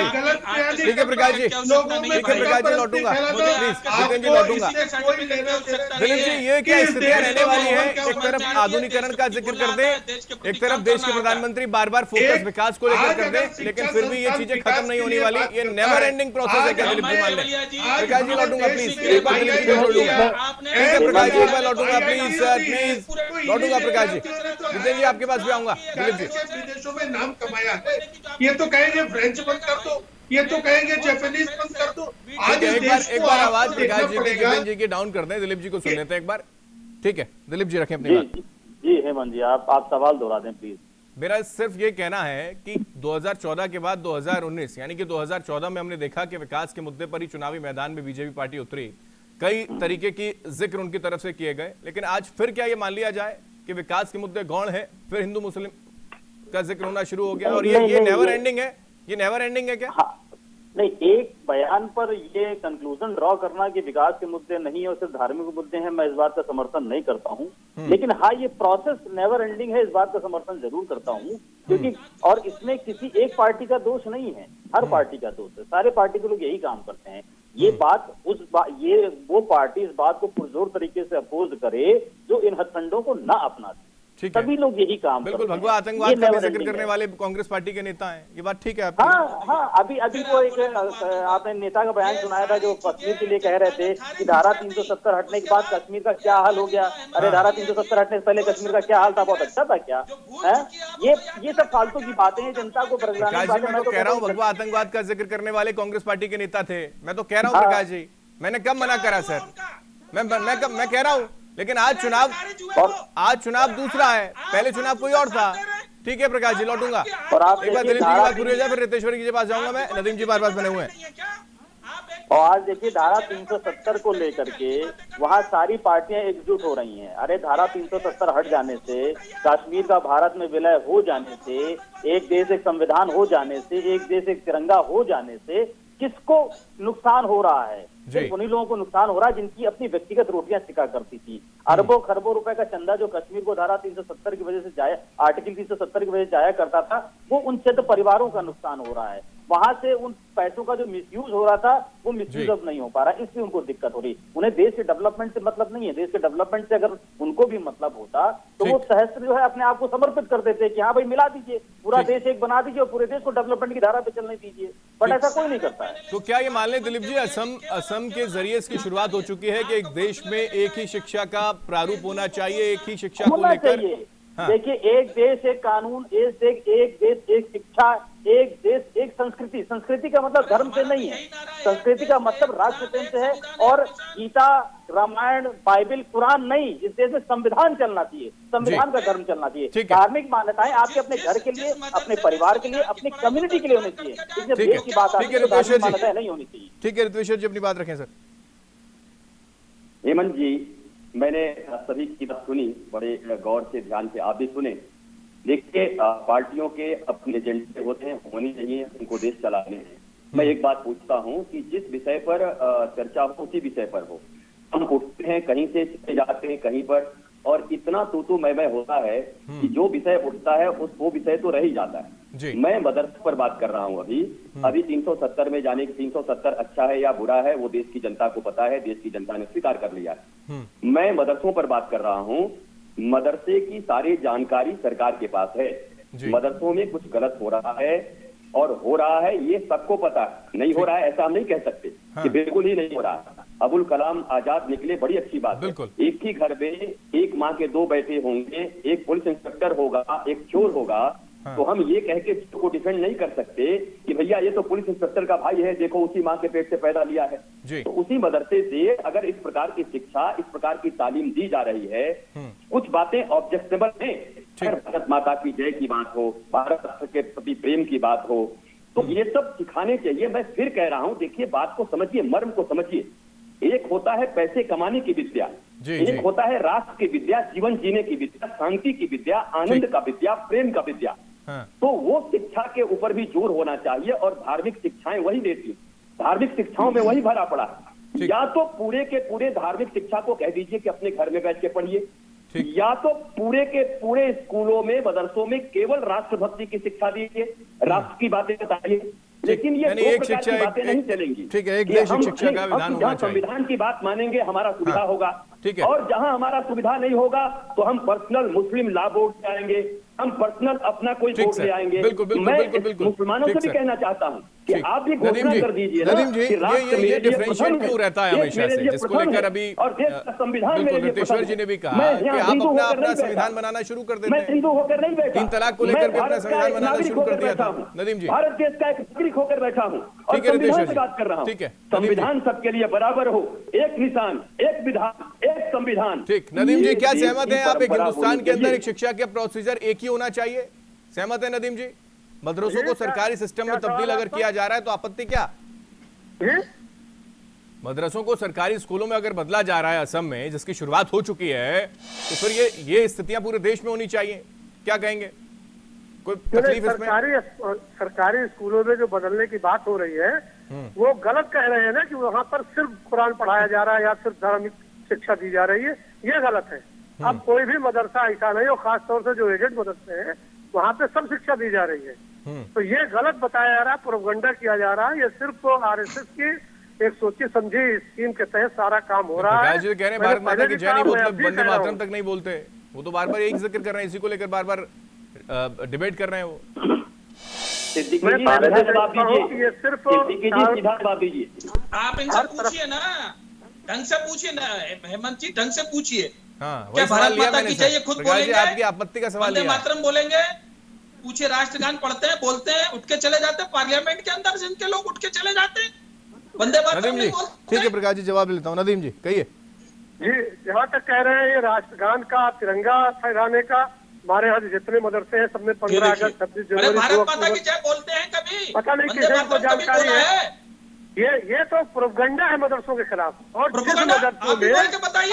जी, ठीक है प्रकाश जी, ठीक है प्रकाश जी, लौटूंगा प्लीज, जितेंद्र जी लौटूंगा। दिलीप जी, ये क्या स्थितियां रहने वाली है? एक तरफ आधुनिकीकरण का जिक्र कर दे, एक तरफ देश के प्रधानमंत्री बार बार फोकस विकास को लेकर कर दे, लेकिन फिर भी ये चीजें खत्म नहीं होने वाली। ये नेवर एंडिंग प्रोसेस है क्या दिलीप जी? मान लें प्रकाश जी, लौटूंगा प्लीज, एक बार दिलीप जी को छोड़ दूंगा। ठीक है प्रकाश जी, एक बार लौटूंगा प्लीज सर, प्लीज लौटूंगा प्रकाश जी। जितेंद्र जी आपके पास भी आऊंगा। दिलीप जी, विदेशों में नाम कमाया है, ये तो कहेंगे फ्रेंच बंद कर दो, ये तो कहेंगे जापानीज बंद कर दो। आज एक बार आवाज प्रकाश जी की, जितेंद्र जी की डाउन कर दें, दिलीप जी को सुन लेते हैं एक बार। ठीक है दिलीप जी, रखें अपनी बात। जी हेमंत जी, आप सवाल दोहरा दें प्लीज। मेरा सिर्फ ये कहना है कि 2014 के बाद 2019 यानी कि 2014 में हमने देखा कि विकास के मुद्दे पर ही चुनावी मैदान में बीजेपी पार्टी उतरी, कई तरीके की जिक्र उनकी तरफ से किए गए, लेकिन आज फिर क्या ये मान लिया जाए कि विकास के मुद्दे गौण है, फिर हिंदू मुस्लिम का जिक्र होना शुरू हो गया और ये नेवर एंडिंग है? ये नेवर एंडिंग है क्या? नहीं, एक बयान पर ये कंक्लूजन ड्रॉ करना कि विकास के मुद्दे नहीं है और सिर्फ धार्मिक मुद्दे हैं, मैं इस बात का समर्थन नहीं करता हूँ। लेकिन हाँ, ये प्रोसेस नेवर एंडिंग है, इस बात का समर्थन जरूर करता हूँ, क्योंकि और इसमें किसी एक पार्टी का दोष नहीं है, हर पार्टी का दोष है। सारे पार्टी के लोग यही काम करते हैं। ये बात ये वो पार्टी इस बात को पुरजोर तरीके से अपोज करे जो इन हथकंडों को ना अपनाते। सभी लोग यही काम बिल्कुल भगवा आतंकवाद का जिक्र करने वाले कांग्रेस पार्टी के नेता हैं, ये बात ठीक है आपकी? हाँ, अभी वो एक आपने नेता का बयान सुनाया था जो कश्मीर के लिए कह रहे थे कि धारा 370 हटने के बाद कश्मीर का क्या हाल हो गया। अरे धारा 370 हटने से पहले कश्मीर का क्या हाल था? बहुत अच्छा था क्या है? ये सब फालतू की बातें हैं, जनता को मैं तो कह रहा हूँ भगवा आतंकवाद का जिक्र करने वाले कांग्रेस पार्टी के नेता थे। मैं तो कह रहा हूँ प्रकाश जी, मैंने कब मना करा सर? मैं कह रहा हूँ, लेकिन आज चुनाव दूसरा है, पहले चुनाव कोई और था। ठीक है प्रकाश जी, लौटूंगा। एक बार दिलीप जी की बात पूरी हो जाए, फिर रितेश्वरी जी के पास जाऊंगा मैं। नदीम जी बार बार बने हुए हैं। और आज देखिए धारा 370 को लेकर के वहाँ सारी पार्टियां एकजुट हो रही हैं। अरे धारा 370 हट जाने से, कश्मीर का भारत में विलय हो जाने से, एक देश एक संविधान हो जाने से, एक देश एक तिरंगा हो जाने से किसको नुकसान हो रहा है? सिर्फ उन्हीं लोगों को नुकसान हो रहा है जिनकी अपनी व्यक्तिगत रोटियां सिका करती थी। अरबों खरबों रुपए का चंदा जो कश्मीर को धारा 370 की वजह से जाया, आर्टिकल 370 की वजह से जाया करता था, वो उन चंद परिवारों का नुकसान हो रहा है। वहां से उन पैसों का जो मिसयूज हो रहा था वो मिसयूज अब नहीं हो पा रहा, इसलिए उनको दिक्कत हो रही। उन्हें देश के डेवलपमेंट से मतलब नहीं है। देश के डेवलपमेंट से अगर उनको भी मतलब होता तो वो सहस्त्र जो है अपने आप को समर्पित कर देते कि हाँ भाई मिला दीजिए, पूरा देश एक बना दीजिए और पूरे देश को डेवलपमेंट की धारा पे चलने दीजिए, बट ऐसा कोई नहीं करता है। तो क्या ये मान लें दिलीप जी, असम के जरिए इसकी शुरुआत हो चुकी है कि एक देश में एक ही शिक्षा का प्रारूप होना चाहिए, एक ही शिक्षा को लेकर हाँ। देखिए, एक देश एक कानून, एक देश एक शिक्षा, एक देश एक संस्कृति। संस्कृति का मतलब धर्म से नहीं है, संस्कृति का मतलब राष्ट्र प्रेम से है। और गीता, रामायण, बाइबल, कुरान नहीं, इस देश में संविधान चलना चाहिए, संविधान का धर्म चलना चाहिए। धार्मिक मान्यताएं आपके अपने घर के लिए, अपने परिवार के लिए, अपनी कम्युनिटी के लिए होनी चाहिए। इसमें देश की बात आती है, धार्मिक मान्यताएं नहीं होनी चाहिए। ठीक है रित्वेश्वर जी, अपनी बात रखें सर। हेमंत जी, मैंने सभी की बात सुनी, बड़े गौर से, ध्यान से, आप भी सुने। देखिए, पार्टियों के अपने एजेंडे होते हैं, होनी चाहिए, उनको देश चलाने हैं। मैं एक बात पूछता हूं कि जिस विषय पर चर्चा हो उसी विषय पर हो। हम उठते हैं, कहीं से चले जाते हैं कहीं पर, और इतना तू मैं होता है कि जो विषय उठता है वो विषय तो रह ही जाता है। मैं मदरसे पर बात कर रहा हूं। अभी 370 में जाने की 370 अच्छा है या बुरा है, वो देश की जनता को पता है, देश की जनता ने स्वीकार कर लिया है। मैं मदरसों पर बात कर रहा हूं। मदरसे की सारी जानकारी सरकार के पास है। मदरसों में कुछ गलत हो रहा है, और हो रहा है ये सबको पता है। नहीं हो रहा है ऐसा हम नहीं कह सकते कि बिल्कुल ही नहीं हो रहा है। अबुल कलाम आजाद निकले, बड़ी अच्छी बात है। एक ही घर में एक माँ के दो बेटे होंगे, एक पुलिस इंस्पेक्टर होगा, एक चोर होगा, तो हम ये कह के को डिफेंड नहीं कर सकते कि भैया ये तो पुलिस इंस्पेक्टर का भाई है, देखो उसी माँ के पेट से पैदा लिया है। तो उसी मदरसे से अगर इस प्रकार की शिक्षा, इस प्रकार की तालीम दी जा रही है, कुछ बातें ऑब्जेक्टेबल हैं। भारत माता की जय की बात हो, भारत राष्ट्र के प्रति प्रेम की बात हो, तो ये सब सिखाने चाहिए। मैं फिर कह रहा हूँ, देखिए बात को समझिए, मर्म को समझिए। एक होता है पैसे कमाने की विद्या, एक होता है राष्ट्र की विद्या, जीवन जीने की विद्या, शांति की विद्या, आनंद का विद्या, प्रेम का विद्या। तो वो शिक्षा के ऊपर भी जोर होना चाहिए, और धार्मिक शिक्षाएं वही देती, धार्मिक शिक्षाओं में वही भरा पड़ा है। या तो पूरे के पूरे धार्मिक शिक्षा को कह दीजिए कि अपने घर में बैठ के पढ़िए, या तो पूरे के पूरे स्कूलों में, मदरसों में केवल राष्ट्रभक्ति की शिक्षा दीजिए, राष्ट्र की बातें बताइए। लेकिन ये दो एक प्रकार की बातें नहीं चलेंगी। ठीक है, एक देश एक शिक्षा का विधान होना चाहिए। संविधान की बात मानेंगे हमारा सुविधा होगा, ठीक है। और जहां हमारा सुविधा नहीं होगा तो हम पर्सनल मुस्लिम लॉ बोर्ड से आएंगे, हम पर्सनल अपना कोई बोर्ड ले आएंगे। मैं मुसलमानों से भी कहना चाहता हूँ कि आप भी घोषणा कर दीजिए नदीम जी, ये डिफरेंशिएट क्यों रहता है हमेशा से, जिसको लेकर अभी और देश का संविधान मेरे लिए रितेश्वर जी ने भी कहा कि आप अपना संविधान बनाना शुरू कर देते हैं। मैं हिंदू होकर नहीं बैठा, 3 तलाक को लेकर भी अपना संविधान बनाना शुरू कर दिया था। नदीम जी, भारत देश का एक नागरिक होकर बैठा हूँ और संविधान से बात कर रहा हूँ। संविधान सबके लिए बराबर हो, एक निशान, एक विधान, एक संविधान। ठीक, नदीम जी क्या सहमत है आप, एक हिंदुस्तान के अंदर एक शिक्षा का प्रोसीजर एक ही होना चाहिए? सहमत है नदीम जी? मदरसों को सरकारी सिस्टम में तब्दील अगर किया जा रहा है तो आपत्ति क्या? मदरसों को सरकारी स्कूलों में अगर बदला जा रहा है असम में, जिसकी शुरुआत हो चुकी है, तो फिर ये स्थितियां पूरे देश में होनी चाहिए, क्या कहेंगे? कोई तकलीफ इसमें? सरकारी स्कूलों में जो बदलने की बात हो रही है वो गलत कह रहे हैं ना, कि वहाँ पर सिर्फ कुरान पढ़ाया जा रहा है या सिर्फ धार्मिक शिक्षा दी जा रही है, ये गलत है। अब कोई भी मदरसा ऐसा नहीं, और खासतौर से जो एडेड मदरसे हैं वहाँ पे सब शिक्षा दी जा रही है। तो ये गलत बताया जा रहा है, प्रोपगंडा किया जा रहा है। ये सिर्फ आरएसएस की एक सोची समझी स्कीम के तहत सारा काम हो रहा है। जो कह रहे हैं भारत माता की जय नहीं बोलते, वंदे मातरम तक नहीं बोलते, वो तो बार बार एक जिक्र कर रहे हैं, इसी को लेकर बार बार डिबेट कर रहे हैं वो। आप इनसे पूछिए ना, ढंग से पूछिए ना हेमंत जी, ढंग से पूछिए। हाँ, क्या भारत माता की जय खुद बोलेंगे? आपकी आपत्ति का सवाल, वंदे मातरम बोलेंगे? पूछिए, राष्ट्रगान पढ़ते हैं, बोलते हैं, उठ के चले जाते हैं पार्लियामेंट के अंदर, जिनके लोग उठ के चले जाते हैं, वंदे मातरम नहीं बोलते। ठीक है प्रकाश जी, जवाब लेता हूँ। नदीम जी कहिए। जी, जहाँ तक कह रहे हैं ये राष्ट्रगान का, तिरंगा फहराने का, हमारे यहाँ जितने मदरसे हैं सब में 15 अगस्त 26 जनवरी भारत माता की जय बोलते हैं कभी? पता नहीं किसी को जानकारी है। ये तो प्रोपगंडा है मदरसों के खिलाफ। और जिस मदरसों में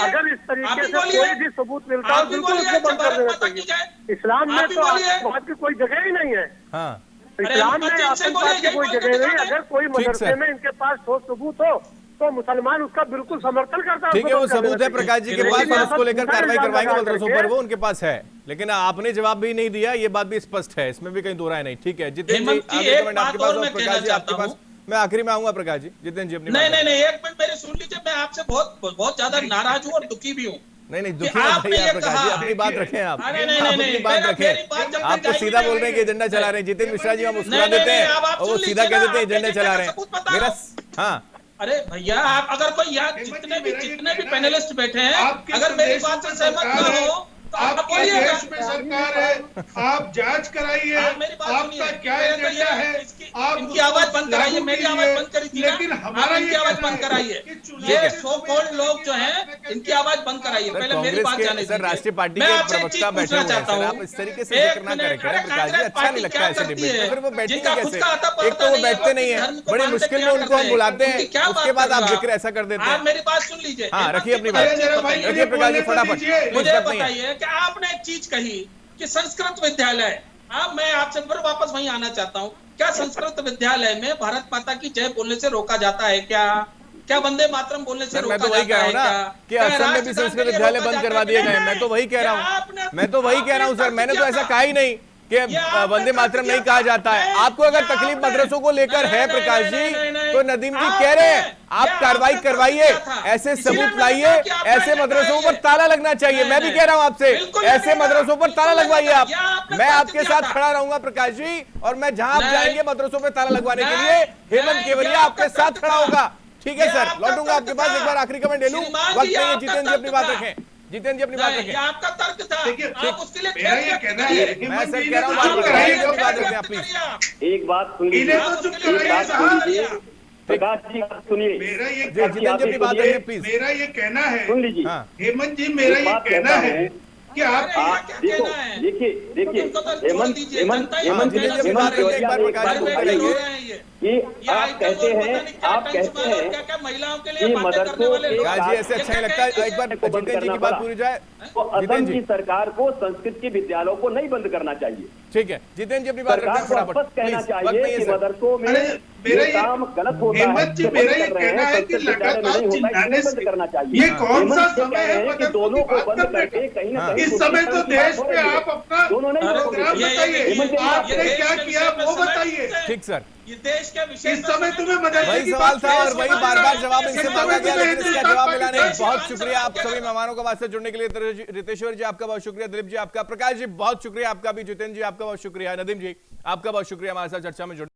अगर इस तरीके से कोई भी सबूत मिलता है बिल्कुल उसको बंद कर देना चाहिए। इस्लाम में तो आतंकवाद की कोई जगह ही नहीं है। इस्लाम में आतंकवाद की कोई जगह नहीं। अगर कोई मदरसे में इनके पास ठोस सबूत हो तो मुसलमान उसका बिल्कुल समर्थन करता है। ठीक है, वो सबूत है प्रकाश जी के पास, और उसको लेकर कार्रवाई करवाएंगे मदरसों पर, वो उनके पास है। लेकिन आपने जवाब भी नहीं दिया, ये बात भी स्पष्ट है, इसमें भी कहीं दो राय नहीं। ठीक है, जितने आपके पास और प्रकाश जी आपके पास, मैं आखिरी में आऊंगा प्रकाश जी, जितेंद्र जी अपनी नहीं, एक मिनट मेरी सुन लीजिए। मैं आपसे बहुत ज्यादा नाराज हूँ और दुखी भी हूँ। नहीं दुखी मत भैया प्रकाश जी, अपनी बात रखें आप, अपनी बात रखें। आप तो सीधा बोल रहे हैं कि एजेंडा चला रहे हैं। जितेंद्र मिश्रा जी हम मुस्कुरा देते हैं और वो सीधा कह देते हैं एजेंडा चला रहे हैं मेरा। हाँ, अरे भैया, आप अगर कोई यहाँ जितने भी पैनलिस्ट बैठे हैं, अगर मेरी बात से सहमत ना हो आपके देश में सरकार है, आप जांच कराइए, आपका क्या एजेंडा है, आप इनकी आवाज बंद कराइए, मेरी आवाज बंद करी थी, लेकिन हमारा इनकी आवाज बंद कराइए। ये सो कॉल्ड लोग जो हैं, इनकी आवाज बंद कराइए। पहले मेरी बात जाने दीजिए। राष्ट्रीय पार्टी के प्रवक्ता बैठे हुए हैं, आप इस तरीके से जिक्र ना करें प्रकाश जी, अच्छा नहीं लगता ऐसे डिबेट में। फिर वो बैठेंगे कैसे? एक तो वो बैठते नहीं है, बड़ी मुश्किल में उनको हम बुलाते हैं, उसके बाद आप जिक्र ऐसा कर देते हैं। आप मेरी बात सुन लीजिए। हाँ, रखिए अपनी बात, रखिए प्रकाश जी फटाफट। मुझे बताइए कि आपने एक चीज कही कि संस्कृत विद्यालय, अब मैं आपसे फिर वापस वहीं आना चाहता हूँ। क्या संस्कृत विद्यालय में भारत माता की जय बोलने से रोका जाता है क्या वंदे मातरम बोलने से रोका जाता है क्या? मैं तो वही कह रहा हूँ ना कि असम में भी संस्कृत विद्यालय बंद करवा दिए गए। मैं तो वही कह रहा हूँ, मैं तो वही कह रहा हूँ सर। मैंने तो ऐसा कहा ही नहीं कि वंदे मातरम नहीं कहा जाता है। आपको अगर तकलीफ मदरसों को लेकर है प्रकाश जी, तो नदीम जी कह रहे हैं आप कार्रवाई करवाइए, ऐसे सबूत लाइए, ऐसे मदरसों पर ताला लगना चाहिए। मैं भी कह रहा हूं आपसे, ऐसे मदरसों पर ताला लगवाइए आप। मैं आपके साथ खड़ा रहूंगा प्रकाश जी, और मैं जहां आप जाएंगे मदरसों पर ताला लगवाने के लिए, हेमंत केवलिया आपके साथ खड़ा होगा। ठीक है सर, लौटूंगा आपके पास। एक बार आखिरी कमेंट ले लूं, वक्त नहीं है। जितेंद्र जी अपनी बात रखें, जितेंद्र जी अपनी बात रखें। आपका तर्क था, आप उसके लिए मेरा ये कहना है, मैं सर कह रहा हूँ बात रखें आप प्लीज। एक बात सुन लीजिए, प्रकाश जी सुनिए, मेरा ये जितेंद्र जी अपनी बात रखें प्लीज। मेरा ये कहना है, सुन लीजिए, हेमंत जी मेरा ये कहना है कि आप देखो, देखिए हेमंत कि आप कहते हैं कि मदरसों जी ऐसे अच्छा नहीं लगता। एक बार जितेंद्र जी की बात पूरी जाए। तो असम की सरकार को संस्कृत के विद्यालयों को नहीं बंद करना चाहिए। ठीक है, जितेंद्र जी अपनी बात रखें सरकार को बस कहना चाहिए कि मदरसों में ये काम गलत होता है, हेमंत जी मेरा ये कहना है कि लगातार चिल्लाने से करना चाहिए। ये कौन सा समय है कि दोनों को बंद करके कहीं ना कहीं इस समय तो देश में आप अपना दोनों नहीं प्रोग्राम बताइए, आपने क्या किया वो बताइए। ठीक सर, ये देश के विषय इस समय तुम्हें मदरसे वही की सवाल था और वही बार बार जवाब इस इनसे समय मांगा गया, तुम्हें लेकिन इसका हिंदुस्तान जवाब मिला नहीं। पाकिस्तान बहुत शुक्रिया आप सभी मेहमानों का बात से जुड़ने के लिए। रितेश्वर जी आपका बहुत शुक्रिया, दिलीप जी आपका, प्रकाश जी बहुत शुक्रिया आपका भी, जितेंद्र जी आपका बहुत शुक्रिया, नदीम जी आपका बहुत शुक्रिया हमारे साथ चर्चा में जुड़ने।